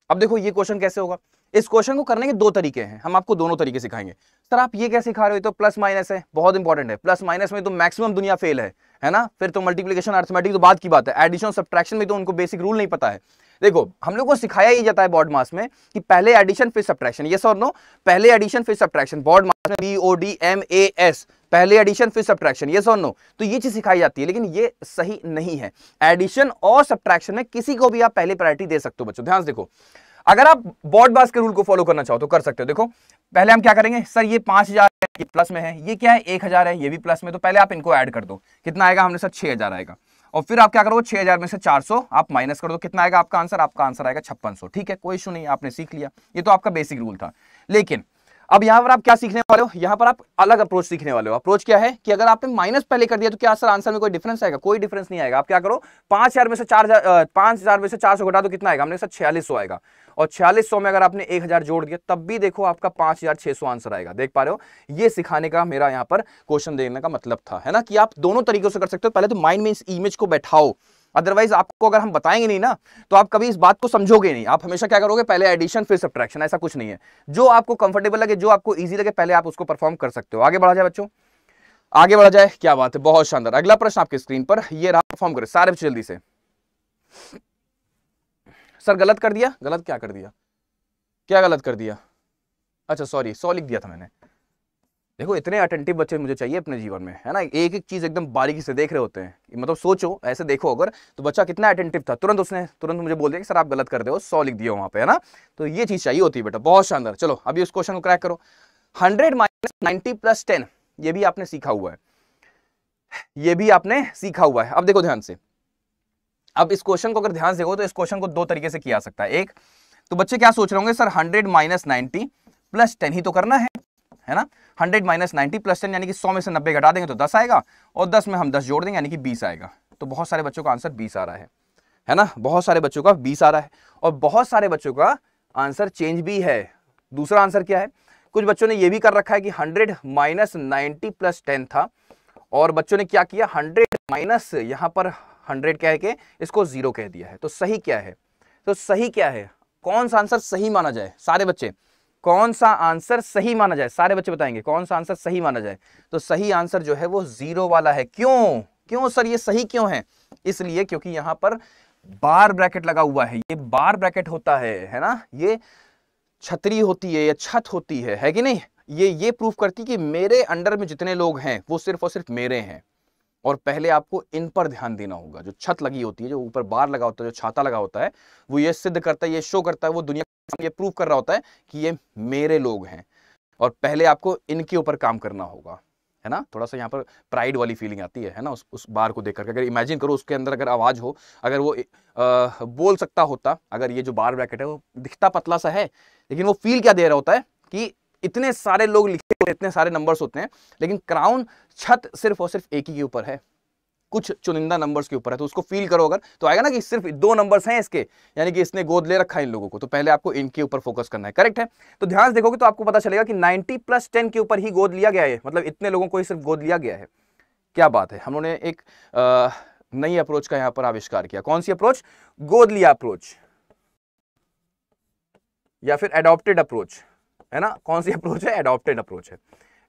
अब देखो ये क्वेश्चन कैसे होगा, इस क्वेश्चन को करने के दो तरीके हैं, हम आपको दोनों तरीके सिखाएंगे। सर आप ये कैसे सिखा रहे हो, तो प्लस माइनस है, बहुत इंपॉर्टेंट है। प्लस माइनस में तो मैक्सिमम दुनिया फेल है ना। फिर तो मल्टीप्लिकेशन अर्थमेटिक तो बात की बात है, एडिशन सब्ट्रैक्शन में तो उनको बेसिक रूल नहीं पता है। देखो हम लोग को सिखाया ही जाता है बोर्ड मास में कि पहले एडिशन फिर सब्ट्रैक्शन, यस और नो, पहले एडिशन फिर सब्ट्रैक्शन, बोर्ड मास में BODMAS, पहले एडिशन फिर सब्ट्रैक्शन, यस और नो, तो ये चीज सिखाई जाती है। लेकिन ये सही नहीं है, एडिशन और सब्ट्रैक्शन में किसी को भी आप पहले प्रायोरिटी दे सकते हो। बच्चों ध्यान से देखो, अगर आप बोर्ड मास के रूल को फॉलो करना चाहो तो कर सकते हो। देखो पहले हम क्या करेंगे, सर ये 5000 ये प्लस में है, ये क्या है 1000 है, ये भी प्लस में, तो पहले आप इनको ऐड कर दो, कितना आएगा, हमने सर 6000 आएगा। और फिर आप क्या करोगे, 6000 में से 400 आप माइनस कर दो, कितना आएगा आपका आंसर, आपका आंसर आएगा 5600। ठीक है, कोई इशू नहीं, आपने सीख लिया, ये तो आपका बेसिक रूल था। लेकिन अब यहां पर आप क्या सीखने वाले हो, यहां पर आप अलग अप्रोच सीखने वाले हो। अप्रोच क्या है कि अगर आपने माइनस पहले कर दिया तो क्या सर आंसर में कोई डिफरेंस आएगा, कोई डिफरेंस नहीं आएगा। आप क्या करो, 5000 में से 400 घटा दो, कितना आएगा, हमने सर 4600 आएगा। और 4600 में अगर आपने 1000 जोड़ दिया तब भी देखो आपका 5600 आंसर आएगा। देख पा रहे हो, ये सिखाने का मेरा यहाँ पर क्वेश्चन देने का मतलब था, है ना, कि आप दोनों तरीकों से कर सकते हो। पहले तो माइंड में इस इमेज को बैठाओ, अदरवाइज आपको अगर हम बताएंगे नहीं ना तो आप कभी इस बात को समझोगे नहीं। आप हमेशा क्या करोगे, पहले एडिशन फिर सब्ट्रैक्शन, ऐसा कुछ नहीं है। जो आपको कंफर्टेबल लगे, जो आपको इजी लगे, पहले आप उसको परफॉर्म कर सकते हो। आगे बढ़ा जाए बच्चों, आगे बढ़ा जाए, क्या बात है, बहुत शानदार। अगला प्रश्न आपके स्क्रीन पर ये रहा, परफॉर्म करें सारे बच्चे जल्दी से। सर गलत कर दिया, गलत क्या कर दिया, क्या गलत कर दिया, अच्छा सॉरी 100 लिख दिया था मैंने। देखो इतने अटेंटिव बच्चे मुझे चाहिए अपने जीवन में, है ना, एक एक चीज एकदम बारीकी से देख रहे होते हैं। मतलब सोचो, ऐसे देखो अगर, तो बच्चा कितना अटेंटिव था, तुरंत मुझे बोल दिया कि सर आप गलत कर दे हो, 100 लिख दिया वहां पे, है ना। तो ये चीज चाहिए होती है बेटा, बहुत शानदार। चलो अभी उस क्वेश्चन को क्रैक करो। 100 - 90 + 10, ये भी आपने सीखा हुआ है, ये भी आपने सीखा हुआ है। अब देखो ध्यान से, अब इस क्वेश्चन को अगर ध्यान से देखो तो इस क्वेश्चन को दो तरीके से किया जा सकता है। एक तो बच्चे क्या सोच रहे होंगे, सर 100 - 90 + 10 ही तो करना है ना। 100 - 90 + 10 यानी कि 100 में से 90 घटा देंगे तो 10 आएगा, और 10 में हम 10 जोड़ देंगे यानी कि 20 आएगा। तो बहुत सारे बच्चों का आंसर 20 आ रहा है ना, बहुत सारे बच्चों का 20 आ रहा है। और बहुत सारे बच्चों का आंसर चेंज भी है। दूसरा आंसर क्या है, कुछ बच्चों ने यह भी कर रखा है कि 100 - 90 + 10 था, और बच्चों ने क्या किया, 100 माइनस यहां पर 100 कह के इसको 0 कह दिया है। तो सही क्या है, तो सही क्या है, कौन सा आंसर सही माना जाए, सारे बच्चे कौन सा आंसर सही माना जाए, सारे बच्चे बताएंगे कौन सा आंसर सही माना जाए। तो सही आंसर जो है वो 0 वाला है। क्यों सर ये सही क्यों है, इसलिए क्योंकि यहां पर बार ब्रैकेट लगा हुआ है। ये बार ब्रैकेट होता है ना, ये छतरी होती है या छत होती है कि नहीं। ये प्रूफ करती कि मेरे अंडर में जितने लोग हैं वो सिर्फ और सिर्फ मेरे हैं। और पहले आपको इन पर ध्यान देना होगा। जो छत लगी होती है, जो ऊपर बार लगा होता है, जो छाता लगा होता है, वो ये सिद्ध करता है, ये शो करता है, वो दुनिया ये प्रूव कर रहा होता है कि ये मेरे लोग हैं। और पहले आपको इनके ऊपर काम करना होगा, है ना। थोड़ा सा यहाँ पर प्राइड वाली फीलिंग आती है ना, उस बार को देख करके। अगर इमेजिन करो उसके अंदर अगर आवाज हो, अगर वो बोल सकता होता, अगर ये जो बार ब्रैकेट है वो दिखता पतला सा है, लेकिन वो फील क्या दे रहा होता है कि इतने सारे लोग लिखे होते हैं, इतने सारे नंबर्स होते हैं, लेकिन क्राउन छत सिर्फ और सिर्फ एक ही के ऊपर है, कुछ चुनिंदा नंबर्स के ऊपर है। तो उसको फील करो अगर, तो आएगा ना कि सिर्फ 2 नंबर्स हैं इसके, यानी कि इसने गोद ले रखा है इन लोगों को। तो पहले आपको इनके ऊपर फोकस करना है, करेक्ट है। तो ध्यान से देखोगे तो आपको पता चलेगा कि 90 + 10 के ऊपर ही गोद लिया गया है, मतलब इतने लोगों को ही सिर्फ गोद लिया गया है। क्या बात है, हम लोगों ने एक नई अप्रोच का यहां पर आविष्कार किया। कौन सी अप्रोच, गोद लिया अप्रोच या फिर एडॉप्टेड अप्रोच, है ना। कौन सी अप्रोच है, एडॉप्टेड अप्रोच है,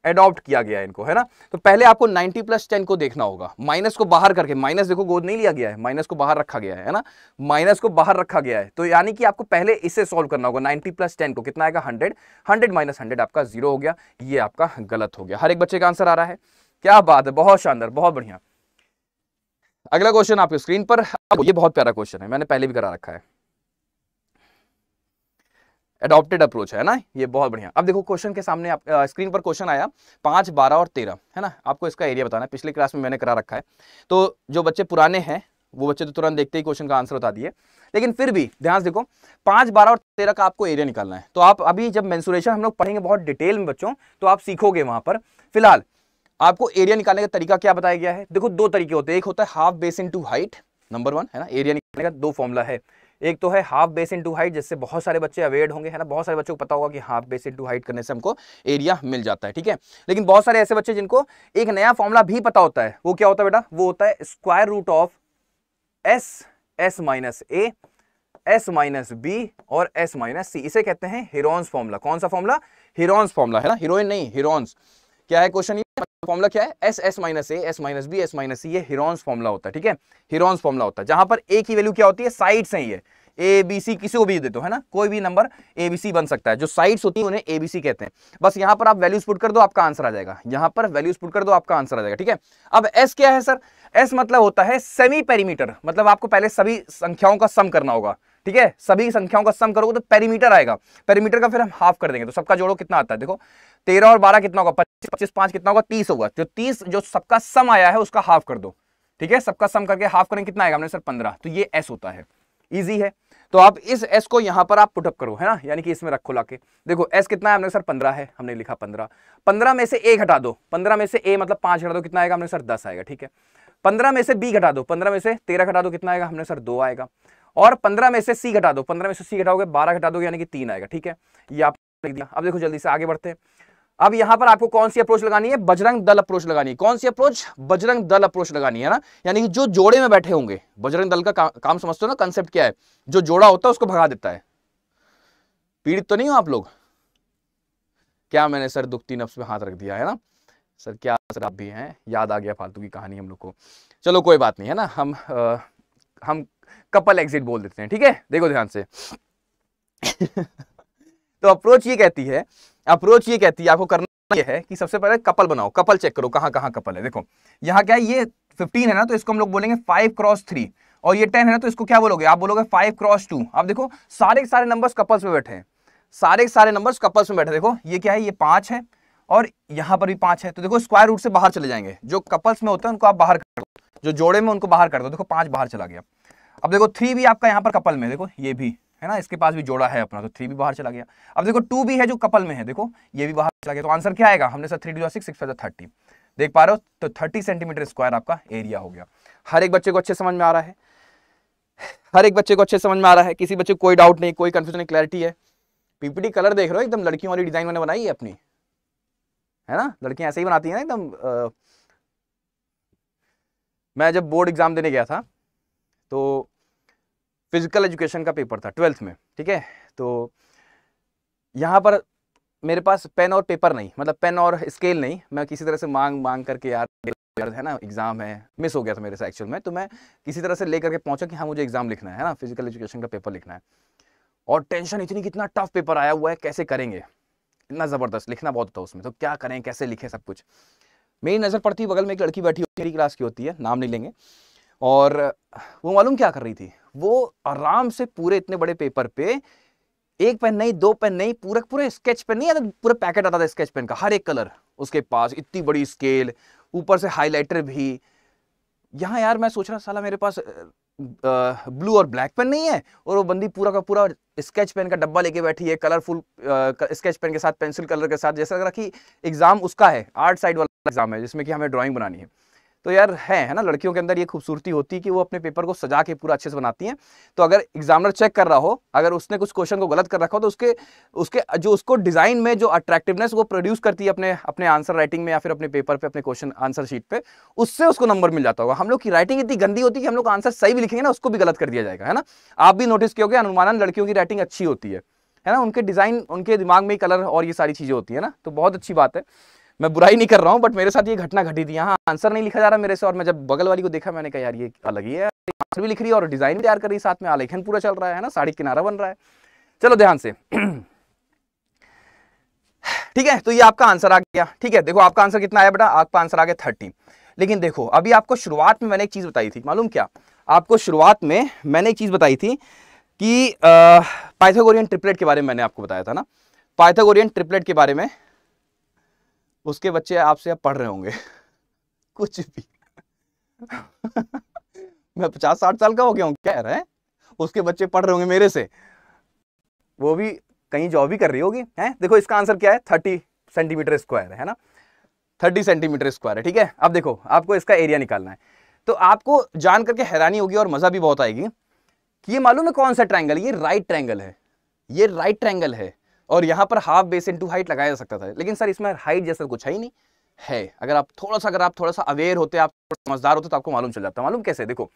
एडॉप्ट किया गया है इनको, है ना। तो पहले आपको 90 + 10 को देखना होगा, माइनस को बाहर करके, माइनस देखो गोद नहीं लिया गया है, माइनस को बाहर रखा गया है ना, माइनस को बाहर रखा गया है। तो यानी कि आपको पहले इसे सॉल्व करना होगा। 90 + 10 को कितना आएगा, 100 - 100 आपका 0 हो गया, ये आपका गलत हो गया। हर एक बच्चे का आंसर आ रहा है, क्या बात है, बहुत शानदार, बहुत बढ़िया। अगला क्वेश्चन आपके स्क्रीन पर, ये बहुत प्यारा क्वेश्चन है, मैंने पहले भी करा रखा है, एडॉप्टेड अप्रोच है ना, ये बहुत बढ़िया। अब देखो क्वेश्चन के सामने आप स्क्रीन पर क्वेश्चन आया 5, 12 और 13, है ना। आपको इसका एरिया बताना है, पिछले क्लास में मैंने करा रखा है। तो जो बच्चे पुराने हैं वो बच्चे तो तुरंत देखते ही क्वेश्चन का आंसर बता दिए, लेकिन फिर भी ध्यान से देखो 5, 12 और 13 का आपको एरिया निकालना है। तो आप अभी जब मेंसुरेशन हम लोग पढ़ेंगे बहुत डिटेल में बच्चों, तो आप सीखोगे वहां पर। फिलहाल आपको एरिया निकालने का तरीका क्या बताया गया है, देखो 2 तरीके होते हैं। एक होता है half base into height, number 1, है ना। एरिया निकालने का 2 फॉर्मूला है। एक तो है हाफ बेस इनटू हाइट, जिससे बहुत सारे बच्चे अवेयर्ड होंगे, है ना। बहुत सारे बच्चों को पता होगा कि हाफ बेस इनटू हाइट करने से हमको एरिया मिल जाता है, ठीक है। लेकिन बहुत सारे ऐसे बच्चे जिनको एक नया फॉर्मूला भी पता होता है, वो क्या होता है बेटा, वो होता है square root of S - A S minus B और एस माइनस सी, इसे कहते हैं हीरोन्स फॉर्मूला। कौन सा फॉर्मूला? हीरोन्स फॉर्मूला, है ना, हीरोइन नहीं, हीरोन्स। क्या है क्वेश्चन? फॉर्मूला क्या है? S, S minus A, S minus B, S minus C, ये हीरोन्स फॉर्मूला होता है, ठीक है, हीरोन्स फॉर्मूला होता है, जहां पर ए की वैल्यू क्या होती है? साइड्स हैं, ये ए बी सी किसी को भी दे दो, है ना, कोई भी नंबर ए बी सी बन सकता है, जो साइड्स होती है उन्हें ए बी सी कहते हैं। बस यहां पर आप वैल्यूज पुट कर दो, आपका आंसर आ जाएगा, यहां पर वैल्यूज पुट कर दो, आपका आंसर आ जाएगा, ठीक है। अब एस क्या है सर? एस मतलब होता है सेमी पेरीमीटर, मतलब आपको पहले सभी संख्याओं का सम करना होगा, ठीक है, सभी संख्याओं का सम करोगे तो पेरीमीटर आएगा, पेरीमीटर का फिर हम हाफ कर देंगे, तो सबका जोड़ो कितना आता है? देखो 13 और 12 कितना होगा? 25, 25 5 कितना होगा? 30 होगा। जो 30 जो सबका सम आया है उसका हाफ कर दो, ठीक है, सबका सम करके हाफ करेंगे, कितना आएगा? हमने सर 15, तो ये एस होता है, इजी है। तो आप इस एस को यहां पर आप पुटअप करो, है ना, यानी कि इसमें रखो लाके। देखो एस कितना है? हमने सर 15 है, हमने लिखा 15, 15 में से ए घटा दो, 15 में से ए मतलब 5 घटा दो, कितना आएगा? हमने सर 10 आएगा, ठीक है। 15 में से बी घटा दो, 15 में से 13 घटा दो, कितना आएगा? हमने सर 2 आएगा। और 15 में से सी घटा दो, 15 में से सी घटाओगे 12 घटा दो, यानी कि 3 आएगा, ठीक है, ये आप लिख दिया। अब देखो जल्दी से आगे बढ़ते हैं। अब यहां पर आपको कौन सी अप्रोच लगानी है? बजरंग दल अप्रोच लगानी है। कौन सी अप्रोच? बजरंग दल अप्रोच लगानी है ना, यानी कि जो जोड़े में बैठे होंगे, बजरंग दल का काम समझते हो ना, कंसेप्ट क्या है? जो जोड़ा होता है उसको भगा देता है। पीड़ित तो नहीं हो आप लोग? क्या मैंने सर दुखती नफ्स पे हाथ रख दिया है ना सर? क्या सर आप भी हैं, याद आ गया फालतू की कहानी हम लोग को। चलो कोई बात नहीं, है ना, हम कपल एग्जिट बोल देते हैं, ठीक है। देखो ध्यान से तो अप्रोच ये कहती है, अप्रोच ये कहती है आपको करना ये है कि सबसे पहले कपल बनाओ, कपल चेक करो कहां कहां कपल है। देखो यहां क्या है, ये 15 है ना, तो इसको हम लोग बोलेंगे 5x3, और ये 10 है ना, तो इसको क्या बोलोगे? आप बोलोगे 5x2। आप देखो सारे के सारे नंबर्स कपल्स में बैठे हैं, सारे के सारे नंबर्स कपल्स में बैठे। देखो ये क्या है? ये 5 है और यहां पर भी 5 है, तो देखो स्क्वायर रूट से बाहर चले जाएंगे। जो कपल्स में होते हैं उनको आप बाहर कर दो, जो जोड़े में उनको बाहर कर दो। देखो 5 बाहर चला गया। अब देखो 3 भी आपका यहाँ पर कपल में, देखो ये भी है ना, इसके पास भी जोड़ा है अपना, तो 3 भी बाहर चला गया। अब देखो 2 भी है जो कपल में है, देखो ये भी बाहर चला गया। तो आंसर क्या आएगा? हमने सर 3 2 6 6 5 30 देख पा रहे हो, तो 30 सेंटीमीटर स्क्वायर आपका एरिया हो गया। हर एक बच्चे को अच्छे समझ में आ रहा है? हर एक बच्चे को अच्छे समझ में आ रहा है? किसी बच्चे को कोई डाउट नहीं, कोई कंफ्यूजन नहीं, क्लैरिटी है? पीपीटी कलर देख रहे हो, एकदम लड़कियों वाली डिजाइन मैंने बनाई है अपनी, है ना, लड़कियां ऐसे ही बनाती है ना एकदम। मैं जब बोर्ड एग्जाम देने गया था तो फिजिकल एजुकेशन का पेपर था 12th में, ठीक है, तो यहाँ पर मेरे पास पेन और पेपर नहीं, मतलब पेन और स्केल नहीं, मैं किसी तरह से मांग करके यार है ना, एग्जाम है, मिस हो गया था मेरे से एक्चुअल में, तो मैं किसी तरह से लेकर के पहुंचा कि हाँ मुझे एग्जाम लिखना है ना, फिजिकल एजुकेशन का पेपर लिखना है। और टेंशन इतनी, कितना टफ पेपर आया हुआ है, कैसे करेंगे, इतना जबरदस्त लिखना बहुत होता है उसमें, तो क्या करें, कैसे लिखें, सब कुछ। मेरी नजर पड़ती, बगल में एक लड़की बैठी होती है, मेरी क्लास की होती है, नाम नहीं लेंगे, और वो मालूम क्या कर रही थी? वो आराम से पूरे इतने बड़े पेपर पे, एक पेन नहीं, 2 पेन नहीं, पूरे स्केच पेन नहीं आता, पूरा पैकेट आता था स्केच पेन का, हर एक कलर उसके पास, इतनी बड़ी स्केल, ऊपर से हाइलाइटर भी। यहाँ यार मैं सोच रहा साला मेरे पास ब्लू और ब्लैक पेन नहीं है, और वो बंदी पूरा का पूरा स्केच पेन का डब्बा लेके बैठी है, कलरफुल स्केच पेन के साथ, पेंसिल कलर के साथ, जैसा लग रहा कि एग्जाम उसका है, आर्ट साइड वाला एग्जाम है, जिसमें कि हमें ड्राइंग बनानी है। तो यार है ना, लड़कियों के अंदर ये खूबसूरती होती है कि वो अपने पेपर को सजा के पूरा अच्छे से बनाती हैं। तो अगर एग्जामिनर चेक कर रहा हो, अगर उसने कुछ क्वेश्चन को गलत कर रखा हो, तो उसके जो उसको डिजाइन में जो अट्रैक्टिवनेस वो प्रोड्यूस करती है अपने आंसर राइटिंग में, या फिर अपने पेपर पे, अपने क्वेश्चन आंसर शीट पे, उससे उसको नंबर मिल जाता होगा। हम लोग की राइटिंग इतनी गंदी होती है कि हम लोग आंसर सही भी लिखेंगे ना, उसको भी गलत कर दिया जाएगा, है ना। आप भी नोटिस किया होगा, अनुमानन लड़कियों की राइटिंग अच्छी होती है ना, उनके डिजाइन, उनके दिमाग में कलर और ये सारी चीजें होती है ना, तो बहुत अच्छी बात है। मैं बुराई नहीं कर रहा हूं, बट मेरे साथ ये घटना घटी थी। यहाँ आंसर नहीं लिखा जा रहा मेरे से, और मैं जब बगल वाली को देखा, मैंने कहा यार ये अलग ही है, आंसर भी लिख रही है और डिजाइन भी तैयार कर रही है, साथ में आलेखन पूरा चल रहा है ना, साड़ी किनारा बन रहा है। चलो ध्यान से ठीक है, तो ये आपका आंसर आ गया, ठीक है। देखो आपका आंसर कितना आया बेटा? आपका आंसर आ गया 30। लेकिन देखो अभी आपको शुरुआत में मैंने एक चीज बताई थी, मालूम क्या? आपको शुरुआत में मैंने एक चीज बताई थी कि पाइथागोरियन ट्रिपलेट के बारे में मैंने आपको बताया था ना, पाइथागोरियन ट्रिपलेट के बारे में। उसके बच्चे आपसे अब पढ़ रहे होंगे कुछ भी मैं 50-60 साल का हो गया हूँ, कह रहे हैं उसके बच्चे पढ़ रहे होंगे मेरे से, वो भी कहीं जॉब भी कर रही होगी, है। देखो इसका आंसर क्या है? 30 सेंटीमीटर स्क्वायर है ना, 30 सेंटीमीटर स्क्वायर है, ठीक है। अब देखो आपको इसका एरिया निकालना है, तो आपको जान करके हैरानी होगी और मजा भी बहुत आएगी कि ये मालूम है कौन सा ट्रायंगल? ये राइट ट्रायंगल है, ये राइट ट्रायंगल है, और यहां पर हाफ बेस इनटू हाइट लगाया जा सकता था, लेकिन सर इसमें हाइट जैसा कुछ है ही नहीं है। अगर आप थोड़ा सा अवेयर होते, आप समझदार होते, तो आपको मालूम चल जाता। मालूम कैसे? देखो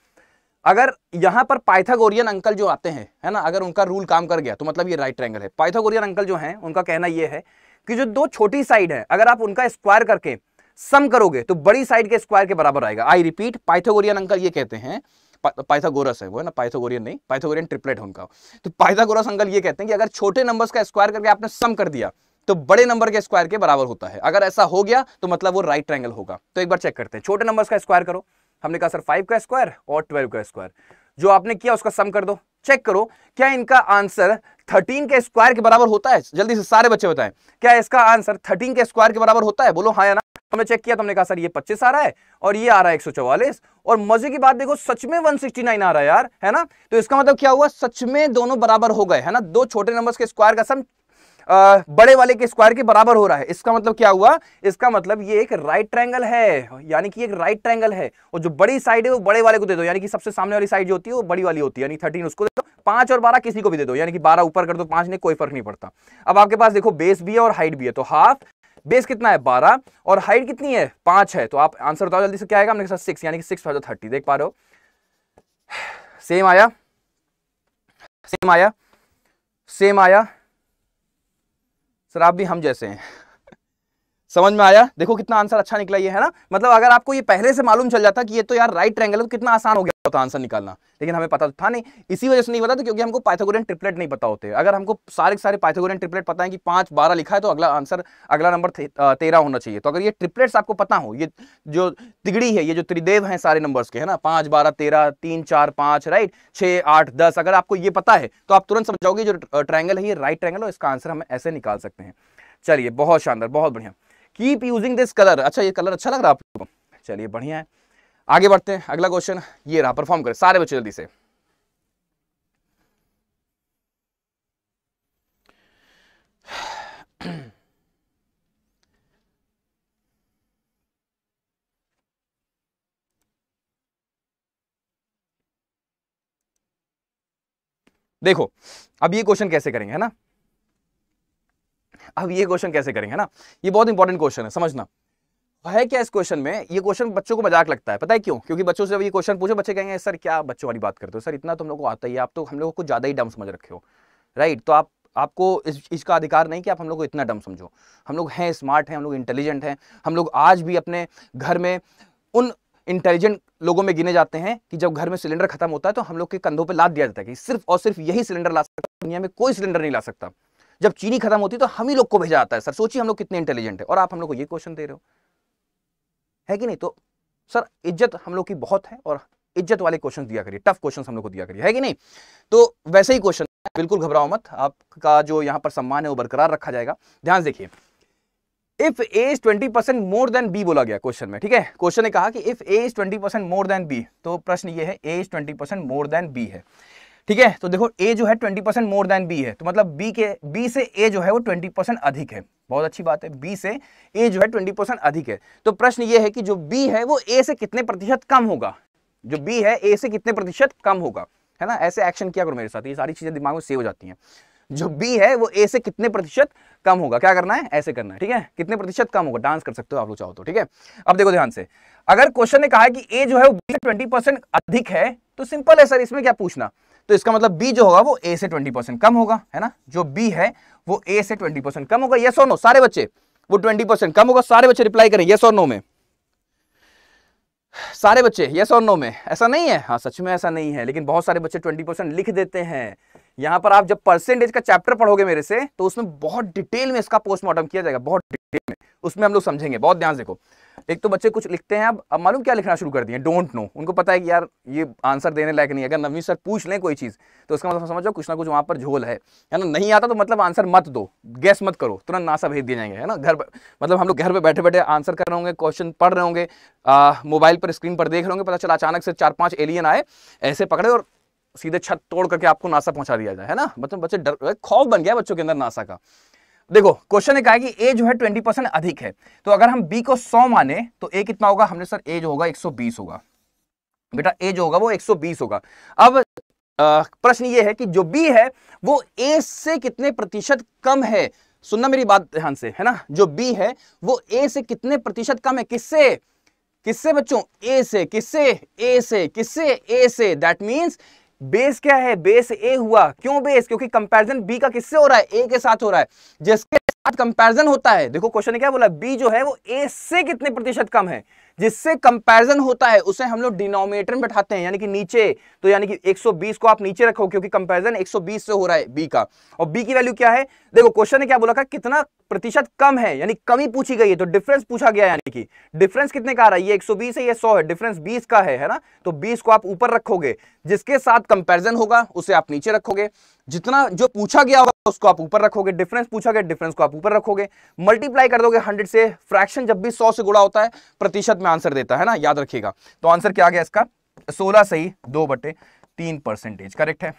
अगर यहां पर पाइथागोरियन अंकल जो आते हैं, है ना, अगर उनका रूल काम कर गया तो मतलब ये राइट ट्रायंगल है। पाइथागोरियन अंकल जो हैं उनका कहना ये है कि जो दो छोटी साइड है अगर आप उनका स्क्वायर करके सम करोगे तो बड़ी साइड के स्क्वायर के बराबर आएगा। आई रिपीट, पाइथागोरियन अंकल ये कहते हैं, पाइथागोरस है वो, है ना, पाइथागोरियन नहीं, पाइथागोरियन ट्रिपलेट है उनका। तो पाइथागोरस अंकल ये कहते हैं कि अगर छोटे नंबर्स का स्क्वायर करके आपने सम कर दिया तो बड़े नंबर के स्क्वायर के बराबर होता है। अगर ऐसा हो गया तो मतलब वो राइट ट्रायंगल होगा। तो एक बार चेक करते हैं, छोटे नंबर्स का स्क्वायर करो, हमने कहा सर 5 का स्क्वायर और 12 का स्क्वायर, जो आपने किया उसका सम कर दो, चेक करो क्या इनका आंसर 13 के स्क्वायर के बराबर होता है। जल्दी से सारे बच्चे बताएं, क्या इसका आंसर 13 के स्क्वायर के बराबर होता है? बोलो हाँ या ना। हमने चेक किया तो हमने कहा सर ये 25 आ रहा है और ये आ रहा है 144, और मजे की बात देखो सच में 169 आ रहा है यार, है ना। तो इसका मतलब क्या हुआ, सच में दोनों बराबर हो गए, है ना। दो छोटे नंबर्स के स्क्वायर का सम बड़े वाले के स्क्वायर के बराबर हो रहा है। इसका मतलब क्या हुआ, इसका मतलब ये एक राइट ट्रायंगल है, यानी कि एक राइट ट्रायंगल है। और जो बड़ी साइड है वो बड़े वाले को दे दो, यानी कि सबसे सामने वाली साइड जो होती है वो बड़ी वाली होती है, यानी 13 उसको दे दो, 5 और 12 किसी को भी दे दो, यानी कि 12 ऊपर कर दो 5 नहीं, कोई फर्क नहीं पड़ता। अब आपके पास देखो बेस भी है और हाइट भी है, तो हाफ बेस कितना है 12 और हाइट कितनी है 5 है, तो आप आंसर बताओ जल्दी से क्या आएगा। हमने कहा 6, यानी कि 6 5 30, देख पा रहे हो, सेम आया, सेम आया, सेम आया। सर आप भी हम जैसे हैं समझ में आया? देखो कितना आंसर अच्छा निकला ये, है ना। मतलब अगर आपको ये पहले से मालूम चल जाता कि ये तो यार राइट ट्रायंगल है तो कितना आसान हो गया होता आंसर निकालना, लेकिन हमें पता था नहीं। इसी वजह से नहीं पता था क्योंकि हमको पाइथागोरियन ट्रिपलेट नहीं पता होते। अगर हमको सारे के सारे पाइथागोरियन ट्रिपलेट पता है कि 5 12 लिखा है तो अगला आंसर, अगला नंबर 13 होना चाहिए। तो अगर ये ट्रिपलेट्स आपको पता हो, ये जो तिगड़ी है, ये जो त्रिदेव है सारे नंबर्स के, है ना, 5 12 13 3 4 5, राइट, 6 8 10, अगर आपको ये पता है तो आप तुरंत समझ जाओगे जो ट्रायंगल है ये राइट ट्रायंगल है, इसका आंसर हम ऐसे निकाल सकते हैं। चलिए बहुत शानदार, बहुत बढ़िया। Keep using this colour. अच्छा ये कलर अच्छा लग रहा है आप लोगों को? चलिए बढ़िया है, आगे बढ़ते हैं। अगला क्वेश्चन ये रहा, परफॉर्म करें सारे बच्चे जल्दी से। देखो अब ये क्वेश्चन कैसे करेंगे, है ना, अब ये क्वेश्चन कैसे करेंगे, है ना, ये बहुत इंपॉर्टेंट क्वेश्चन है, समझना है क्या इस क्वेश्चन में। ये क्वेश्चन बच्चों को मजाक लगता है, पता है क्यों? क्योंकि बच्चों से जब ये क्वेश्चन पूछे बच्चे कहेंगे सर क्या बच्चों वाली बात करते हो, सर इतना तुम लोग को आता ही है, आप तो हम लोग को ज्यादा ही डम समझ रखे हो, राइट। तो आपको इसका अधिकार नहीं कि आप हम लोग को इतना डम समझो। हम लोग हैं स्मार्ट हैं, हम लोग इंटेलिजेंट हैं, हम लोग आज भी अपने घर में उन इंटेलिजेंट लोगों में गिने जाते हैं कि जब घर में सिलेंडर खत्म होता है तो हम लोग के कंधों पे लाद दिया जाता है कि सिर्फ और सिर्फ यही सिलेंडर ला सकता है, दुनिया में कोई सिलेंडर नहीं ला सकता। जब चीनी खत्म होती है तो हम ही लोग को भेजा जाता है। सर सोचिए हम लोग कितने इंटेलिजेंट है और आप हम लोग को ये क्वेश्चन दे रहे हो, है कि नहीं? तो सर इज्जत हम लोग की बहुत है और इज्जत वाले क्वेश्चन दिया करिए, टफ क्वेश्चन हम लोग को दिया करिए, है कि नहीं? तो वैसे ही क्वेश्चन, बिल्कुल घबराओ मत, आपका जो यहां पर सम्मान है वो बरकरार रखा जाएगा। ध्यान देखिए, if A is 20% more than B बोला गया क्वेश्चन में, ठीक है। क्वेश्चन ने कहा कि if A is 20% more than B, तो प्रश्न ये है A is 20% more than B है, ठीक है। तो देखो ए जो है 20% मोर देन बी है, तो मतलब बी से ए जो है वो 20% अधिक है। बहुत अच्छी बात है, बी से ए जो है 20% अधिक है। तो प्रश्न ये है कि जो बी है वो ए से कितने प्रतिशत कम होगा, जो बी है ए से कितने प्रतिशत कम होगा, है ना। ऐसे एक्शन किया करो मेरे साथ, ये सारी चीजें दिमाग में सेव हो जाती हैं। जो बी है वो ए से कितने प्रतिशत कम होगा, क्या करना है, ऐसे करना है, ठीक है। कितने प्रतिशत कम होगा, डांस कर सकते हो आप लोग चाहो तो, ठीक है। अब देखो ध्यान से, अगर क्वेश्चन ने कहा है कि ए जो है वो बी से 20% अधिक है, तो सिंपल है सर, इसमें क्या पूछना। तो इसका मतलब बी जो होगा वो ए से 20% कम होगा, है ना। जो बी है वो ए से 20% कम होगा, यस और नो सारे बच्चे। वो 20% कम होगा, सारे बच्चे रिप्लाई करें यस और नो में, सारे बच्चे यस और नो में। ऐसा नहीं है, हाँ सच में ऐसा नहीं है, लेकिन बहुत सारे बच्चे 20% लिख देते हैं। यहां पर आप जब परसेंटेज का चैप्टर पढ़ोगे मेरे से तो उसमें बहुत डिटेल में इसका पोस्टमार्टम किया जाएगा, बहुत डिटेल में, उसमें हम लोग समझेंगे। बहुत ध्यान से देखो, एक तो बच्चे कुछ लिखते हैं, अब मालूम क्या लिखना शुरू कर दिए, डोंट नो। उनको पता है कि यार ये आंसर देने लायक नहीं है, अगर नवीन सर पूछ लें कोई चीज तो उसका मतलब समझो कुछ ना कुछ वहां पर झोल है ना। नहीं आता तो मतलब आंसर मत दो, गैस मत करो, तुरंत नासा भेज दिए जाएंगे, है ना। घर मतलब हम लोग घर पे बैठे बैठे आंसर कर रहे होंगे, क्वेश्चन पढ़ रहे होंगे, मोबाइल पर स्क्रीन पर देख रहे होंगे, पता चला अचानक से 4-5 एलियन आए, ऐसे पकड़े और सीधे छत तोड़ करके आपको नासा पहुंचा दिया जाए, है ना। मतलब बच्चे डर, खौफ बन गया बच्चों के अंदर नासा का। देखो क्वेश्चन ने कहा कि ए जो है 20% अधिक है, तो अगर हम बी को 100 माने तो ए कितना होगा, हमने सर ए जो होगा 120 होगा, बेटा ए जो होगा वो 120 होगा। अब प्रश्न ये है कि जो बी है वो ए से कितने प्रतिशत कम है। सुनना मेरी बात ध्यान से, है ना। जो बी है वो ए से कितने प्रतिशत कम है, किससे, किससे बच्चों? ए से। किससे? ए से। किससे? ए से। दैट मींस बेस क्या है? बेस ए हुआ। क्यों बेस? क्योंकि कंपैरिजन बी का किससे हो रहा है? ए के साथ हो रहा है। जिसके साथ कंपैरिजन होता है, देखो क्वेश्चन ने क्या बोला, बी जो है वो ए से कितने प्रतिशत कम है। जिससे कंपैरिजन होता है उसे हम लोग डिनोमिनेटर में बैठाते हैं, यानी कि नीचे। तो यानी कि 120 को आप नीचे रखो, क्योंकि कंपैरिजन 120 से हो रहा है बी का। और बी की वैल्यू क्या है? देखो क्वेश्चन ने क्या बोला था, कितना प्रतिशत कम है, यानी कमी पूछी गई है, तो डिफरेंस पूछा गया, यानी कि डिफरेंस कितने का आ रहा है? ये 120 है, ये 100 है, डिफरेंस 20 का है ना। तो 20 को आप ऊपर रखोगे, जिसके साथ कंपैरिजन होगा उसे आप नीचे रखोगे, जितना जो पूछा गया होगा उसको आप ऊपर रखोगे, डिफरेंस पूछा गया डिफरेंस को आप ऊपर रखोगे, मल्टीप्लाई कर दोगे 100 से। फ्रैक्शन जब भी 100 से गुणा होता है प्रतिशत में आंसर देता है ना, याद रखिएगा। तो आंसर क्या आ गया इसका? 16 सही 2/3%। करेक्ट है।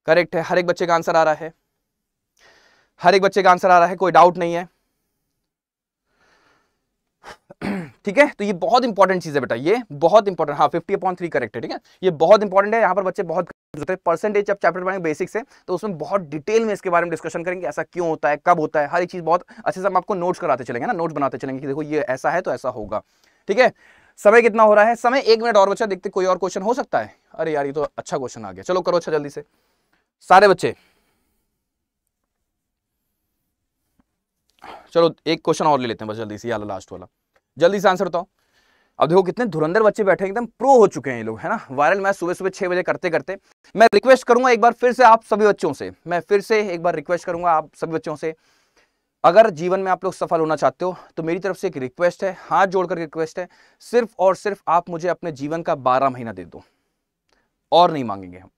करेक्ट है। हर एक बच्चे का आंसर आ रहा है, हर एक बच्चे का आंसर आ रहा है, कोई डाउट नहीं है। ठीक है, तो ये बहुत इंपॉर्टेंट चीज है बेटा, ये बहुत इंपॉर्टेंट। हाँ 50/3 करेक्ट है। ठीक है, ये बहुत इंपॉर्टेंट है। यहाँ पर बच्चे बहुत परसेंटेज जब चैप्टर पढ़ेंगे बेसिक से, तो उसमें बहुत डिटेल में इसके बारे में डिस्कशन करेंगे, ऐसा क्यों होता है, कब होता है, हर एक चीज बहुत अच्छे से हम आपको नोट्स कराते चलेंगे ना, नोट्स बनाते चलेंगे कि देखो ये ऐसा है तो ऐसा होगा। ठीक है, समय कितना हो रहा है? समय 1 मिनट और बचा, देखते कोई और क्वेश्चन हो सकता है। अरे यार ये तो अच्छा क्वेश्चन आ गया, चलो करो अच्छा जल्दी से सारे बच्चे। चलो एक क्वेश्चन और ले लेते हैं बस जल्दी से, ये लास्ट वाला, जल्दी से आंसर बताओ। अब देखो कितने धुरंधर बच्चे बैठे हैं, एकदम प्रो हो चुके हैं ये लोग, है ना। वायरल मैथ सुबह सुबह 6 बजे करते करते मैं रिक्वेस्ट करूंगा एक बार फिर से आप सभी बच्चों से, मैं फिर से एक बार रिक्वेस्ट करूंगा आप सभी बच्चों से, अगर जीवन में आप लोग सफल होना चाहते हो तो मेरी तरफ से एक रिक्वेस्ट है, हाथ जोड़कर रिक्वेस्ट है, सिर्फ और सिर्फ आप मुझे अपने जीवन का 12 महीना दे दो, और नहीं मांगेंगे हम।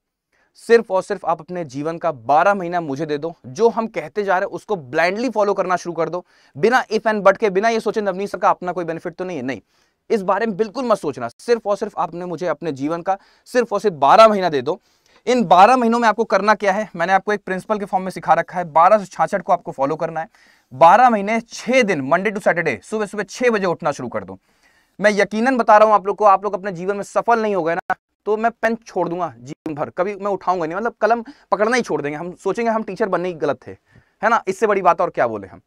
सिर्फ और सिर्फ आप अपने जीवन का 12 महीना मुझे दे दो, जो हम कहते जा रहे हैं उसको ब्लाइंडली फॉलो करना शुरू कर दो, बिना इफ एंड बट के, बिना ये सोचे नवनीत सर का अपना कोई बेनिफिट तो नहीं है, नहीं, इस बारे में बिल्कुल मत सोचना। सिर्फ और सिर्फ आपने मुझे अपने जीवन का सिर्फ और सिर्फ 12 महीना दे दो। इन 12 महीनों में आपको करना क्या है, मैंने आपको एक प्रिंसिपल के फॉर्म में सिखा रखा है, 1266 को आपको फॉलो करना है। 12 महीने 6 दिन, मंडे टू सैटरडे सुबह सुबह 6 बजे उठना शुरू कर दो। मैं यकीनन बता रहा हूं आप लोग को, आप लोग अपने जीवन में सफल नहीं हो गए ना, तो मैं पेन छोड़ दूंगा जीवन भर, कभी मैं उठाऊंगा नहीं, मतलब कलम पकड़ना ही छोड़ देंगे, हम सोचेंगे हम टीचर बनने ही गलत थे, है ना। इससे बड़ी बात और क्या बोले हम।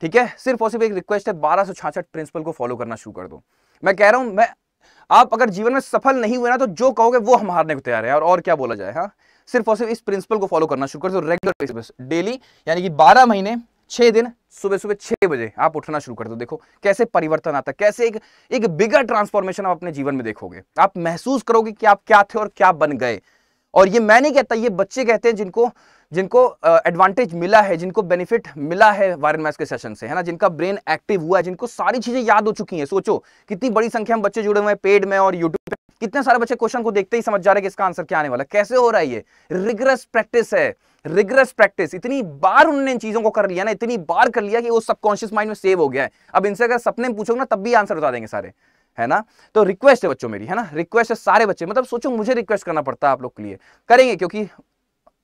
ठीक है, सिर्फ और सिर्फ एक रिक्वेस्ट है, 1266 प्रिंसिपल को फॉलो करना शुरू कर दो। मैं कह रहा हूं, मैं आप अगर जीवन में सफल नहीं हुए ना, तो जो कहोगे वो हम हारने को तैयार है, और क्या बोला जाए। हाँ, सिर्फ और सिर्फ इस प्रिंसिपल को फॉलो करना शुरू कर दो, रेगुलर बेसिस डेली, यानी कि 12 महीने 6 दिन सुबह सुबह 6 बजे आप उठना शुरू कर दो। देखो कैसे परिवर्तन आता है, कैसे एक बिगर ट्रांसफॉर्मेशन आप अपने जीवन में देखोगे, आप महसूस करोगे कि आप क्या थे और क्या बन गए। और ये मैं नहीं कहता, ये बच्चे कहते हैं जिनको एडवांटेज मिला है, जिनको बेनिफिट मिला है वायरल मैथ्स के सेशन से, है ना, जिनका ब्रेन एक्टिव हुआ है, जिनको सारी चीजें याद हो चुकी हैं। सोचो कितनी बड़ी संख्या में बच्चे जुड़े हुए हैं पेड में और यूट्यूब पे, कितने सारे बच्चे क्वेश्चन को देखते ही समझ जा रहे हैं कि इसका आंसर क्या आने वाला है। कैसे हो रहा है ये? रिगरस प्रैक्टिस है, रिगरस प्रैक्टिस। इतनी बार उन्होंने इन चीजों को कर लिया ना, इतनी बार कर लिया कि वो सबकॉन्शियस माइंड में सेव हो गया है। अब इनसे अगर सपने में पूछोगे ना तब भी आंसर बता देंगे सारे, है ना। तो रिक्वेस्ट है बच्चों मेरी, है ना, रिक्वेस्ट है सारे बच्चे, मतलब सोचो मुझे रिक्वेस्ट करना पड़ता है आप लोग के लिए, करेंगे क्योंकि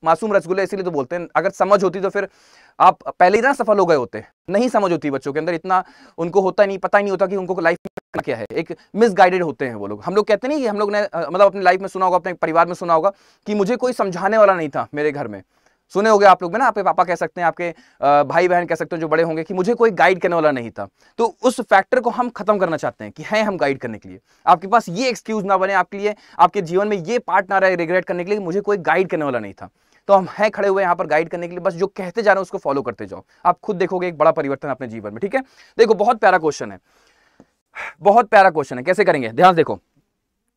मासूम रसगुल्ले इसीलिए तो बोलते हैं। अगर समझ होती तो फिर आप पहले ही ना सफल हो गए होते। नहीं समझ होती बच्चों के अंदर, इतना उनको होता नहीं, पता ही नहीं होता कि उनको लाइफ में करना क्या है, एक मिसगाइडेड होते हैं वो लोग। हम लोग कहते नहीं कि हम लोग ने मतलब अपनी लाइफ में सुना होगा, अपने परिवार में सुना होगा कि मुझे कोई समझाने वाला नहीं था मेरे घर में। सुने होंगे आप लोग में ना, आपके पापा कह सकते हैं, आपके भाई बहन कह सकते हैं जो बड़े होंगे, कि मुझे कोई गाइड करने वाला नहीं था। तो उस फैक्टर को हम खत्म करना चाहते हैं कि हैं हम गाइड करने के लिए। आपके पास ये एक्सक्यूज ना बने आपके लिए, आपके जीवन में ये पार्ट ना रहे रिग्रेट करने के लिए, मुझे कोई गाइड करने वाला नहीं था। तो हम हैं खड़े हुए यहाँ पर गाइड करने के लिए, बस जो कहते जा रहे हैं उसको फॉलो करते जाओ, आप खुद देखोगे एक बड़ा परिवर्तन अपने जीवन में। ठीक है, देखो बहुत प्यारा क्वेश्चन है, बहुत प्यारा क्वेश्चन है। कैसे करेंगे, ध्यान देखो।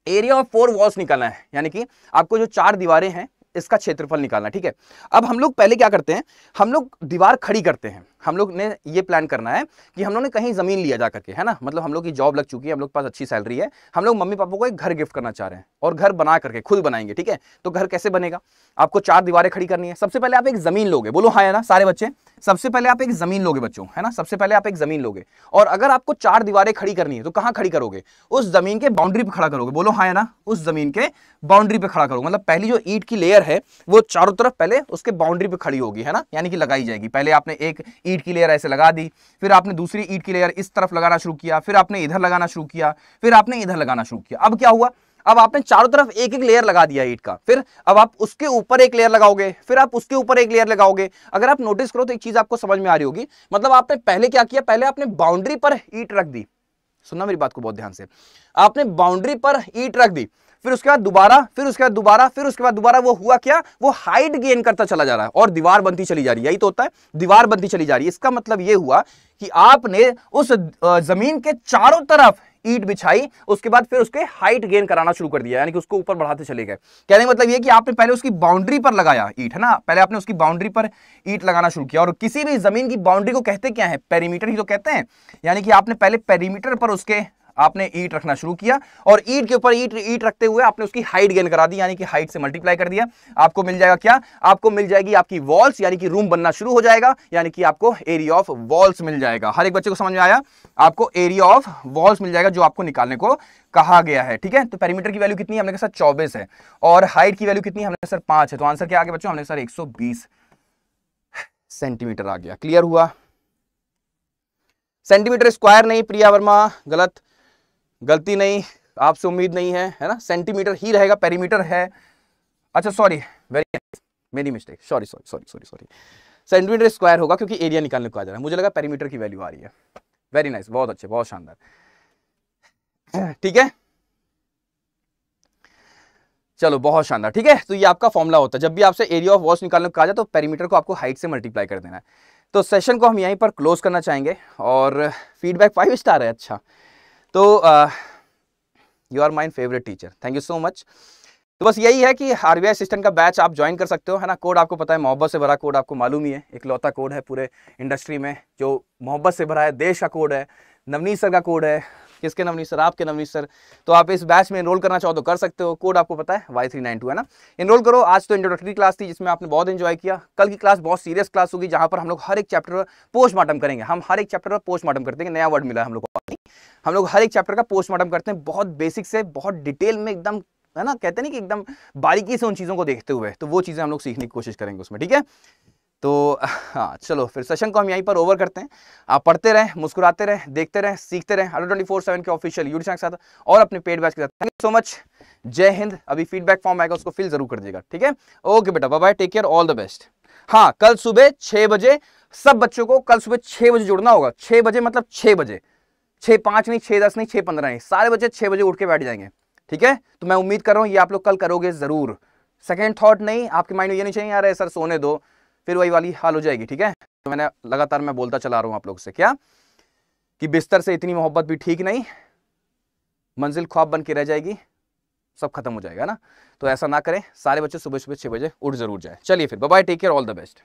एरिया ऑफ 4 वॉल्स निकालना है, यानी कि आपको जो 4 दीवारें हैं इसका क्षेत्रफल निकालना। ठीक है, अब हम लोग पहले क्या करते हैं, हम लोग दीवार खड़ी करते हैं। हम लोग ने ये प्लान करना है कि हम लोग ने कहीं जमीन लिया जा करके, है ना, मतलब हम लोग की जॉब लग चुकी है, हम लोग के पास अच्छी सैलरी है, हम लोग मम्मी पापा को एक घर गिफ्ट करना चाह रहे हैं और घर बना करके खुद बनाएंगे। ठीक है, तो घर कैसे बनेगा, आपको 4 दीवारें खड़ी करनी है। सबसे पहले आप एक जमीन लोगे, बोलो हाँ है ना सारे बच्चे, सबसे पहले आप एक जमीन लोगे बच्चों, है ना, सबसे पहले आप एक जमीन लोगे। और अगर आपको 4 दीवारें खड़ी करनी है तो कहां खड़ी करोगे, उस जमीन के बाउंड्री पे खड़ा करोगे, बोलो हाँ है ना, उस जमीन के बाउंड्री पे खड़ा करोगे। मतलब पहली जो ईंट की लेयर है वो चारों तरफ पहले उसके बाउंड्री पे खड़ी होगी, है ना, यानी कि लगाई जाएगी। पहले आपने एक ईंट की लेयर ऐसे लगा दी, फिर आपने दूसरी ईंट की लेयर इस तरफ लगाना शुरू किया, फिर आपने इधर लगाना शुरू किया, फिर आपने इधर लगाना शुरू किया। अब क्या हुआ, अब आपने चारों तरफ एक एक लेयर लगा दिया ईंट का, फिर अब आप उसके ऊपर एक लेयर लगाओगे, फिर आप उसके ऊपर एक लेयर लगाओगे। अगर आप नोटिस करो तो एक चीज आपको समझ में आ रही होगी, मतलब आपने पहले क्या किया, पहले आपने बाउंड्री पर ईंट रख दी, सुनना मेरी बात को बहुत ध्यान से, आपने बाउंड्री पर ईंट रख दी, फिर उसके बाद दोबारा, फिर उसके बाद दोबारा, फिर उसके बाद दोबारा, वो हुआ क्या, वो हाइट गेन करता चला जा रहा है और दीवार बनती चली जा रही है। यही तो होता है, दीवार बनती चली जा रही है। इसका मतलब ये हुआ कि आपने उस जमीन के चारों तरफ ईंट बिछाई, उसके बाद फिर उसके हाइट गेन कराना शुरू कर दिया, यानी कि उसको ऊपर बढ़ाते चले गए। कहने का मतलब ये कि आपने पहले उसकी बाउंड्री पर लगाया ईंट, है ना, पहले आपने उसकी बाउंड्री पर ईंट लगाना शुरू किया। और किसी भी जमीन की बाउंड्री को कहते क्या है, पेरीमीटर ही तो कहते हैं। यानी कि आपने पहले पेरीमीटर पर उसके आपने ईंट रखना शुरू किया और ईंट के ऊपर ईंट रखते हुए आपने उसकी हाइट गेन करा दी, यानी कि हाइट से मल्टीप्लाई कर दिया। आपको मिल जाएगा क्या, आपको मिल जाएगी आपकी वॉल्स, यानी कि रूम बनना शुरू हो जाएगा, यानी कि आपको एरिया ऑफ वॉल्स मिल जाएगा। हर एक बच्चे को समझ में आया, आपको एरिया ऑफ वॉल्स मिल जाएगा जो आपको निकालने को कहा गया है। ठीक है, तो पेरीमीटर की वैल्यू कितनी है, हमने कहा सर 24 है, और हाइट की वैल्यू कितनी है, हमने सर 5 है। तो आंसर क्या आ गया बच्चों, हमने सर 120 सेंटीमीटर आ गया। क्लियर हुआ, सेंटीमीटर स्क्वायर नहीं प्रिया वर्मा, गलती नहीं, आपसे उम्मीद नहीं है ना, सेंटीमीटर ही रहेगा, पेरीमीटर है। अच्छा सॉरी, मेरी मिस्टेक, सॉरी, सेंटीमीटर स्क्वायर होगा क्योंकि एरिया निकालने को आ जा रहा है, मुझे लगा पेरीमीटर की वैल्यू आ रही है। वेरी नाइस, बहुत अच्छे, बहुत शानदार। ठीक है, चलो बहुत शानदार। ठीक है, तो ये आपका फॉर्मूला होता है, जब भी आपसे एरिया ऑफ वॉल्स निकालने को कहा जाए तो पेरीमीटर को आपको हाइट से मल्टीप्लाई कर देना है। तो सेशन को हम यहीं पर क्लोज करना चाहेंगे और फीडबैक 5 स्टार है। अच्छा, तो you are my favourite teacher, thank you so much. तो बस यही है कि आरबीआई असिस्टेंट का बैच आप ज्वाइन कर सकते हो, है ना। कोड आपको पता है, मोहब्बत से भरा कोड आपको मालूम ही है, इकलौता कोड है पूरे इंडस्ट्री में जो मोहब्बत से भरा है। देश का कोड है, नवनीत सर का कोड है। किसके नवनीत सर, आपके नवनीत सर। तो आप इस बैच में एनरोल करना चाहो तो कर सकते हो, कोड आपको पता है Y392, है ना। एनरोल करो। आज तो इंट्रोडक्टरी क्लास थी जिसमें आपने बहुत एंजॉय किया। कल की क्लास बहुत सीरियस क्लास होगी जहां पर हम लोग हर एक चैप्टर पर पोस्टमार्टम करेंगे। हम हर एक चैप्टर पर पोस्टमार्टम करते हैं, नया वर्ड मिला है हम लोग को, हम लोग हर एक चैप्टर का पोस्टमार्टम करते हैं, बहुत बेसिक से बहुत डिटेल में एकदम, है ना, कहते नहीं कि एकदम बारीकी से उन चीजों को देखते हुए, तो वो चीजें हम लोग सीखने की कोशिश करेंगे उसमें। ठीक है, तो हाँ चलो फिर सेशन को हम यहीं पर ओवर करते हैं। आप पढ़ते रहें, मुस्कुराते रहें, देखते रहें, सीखते रहें Adda 24/7 के ऑफिशियल यूट्यूब चैनल के साथ और अपने पेड बैच के साथ। थैंक यू सो मच, जय हिंद। अभी फीडबैक फॉर्म आएगा, उसको फिल जरूर कर दीजिएगा। ठीक है, ओके बेटा, bye bye, take care, all the best. हाँ, कल सुबह 6 बजे सब बच्चों को कल सुबह 6 बजे जुड़ना होगा। 6 बजे मतलब 6 बजे, 6:05 नहीं, 6:10 नहीं, 6:15 नहीं, सारे बच्चे 6 बजे उठ के बैठ जाएंगे। ठीक है, तो मैं उम्मीद कर रहा हूँ ये आप लोग कल करोगे जरूर। सेकेंड थॉट नहीं, आपके माइंड में ये नहीं चाहिए यार सर सोने दो, फिर वही वाली हाल हो जाएगी। ठीक है, तो मैंने लगातार मैं बोलता चला रहा हूं आप लोग से क्या, कि बिस्तर से इतनी मोहब्बत भी ठीक नहीं, मंजिल ख्वाब बन के रह जाएगी, सब खत्म हो जाएगा ना। तो ऐसा ना करें, सारे बच्चे सुबह सुबह 6 बजे उठ जरूर जाए। चलिए फिर, bye bye, take care, all the best.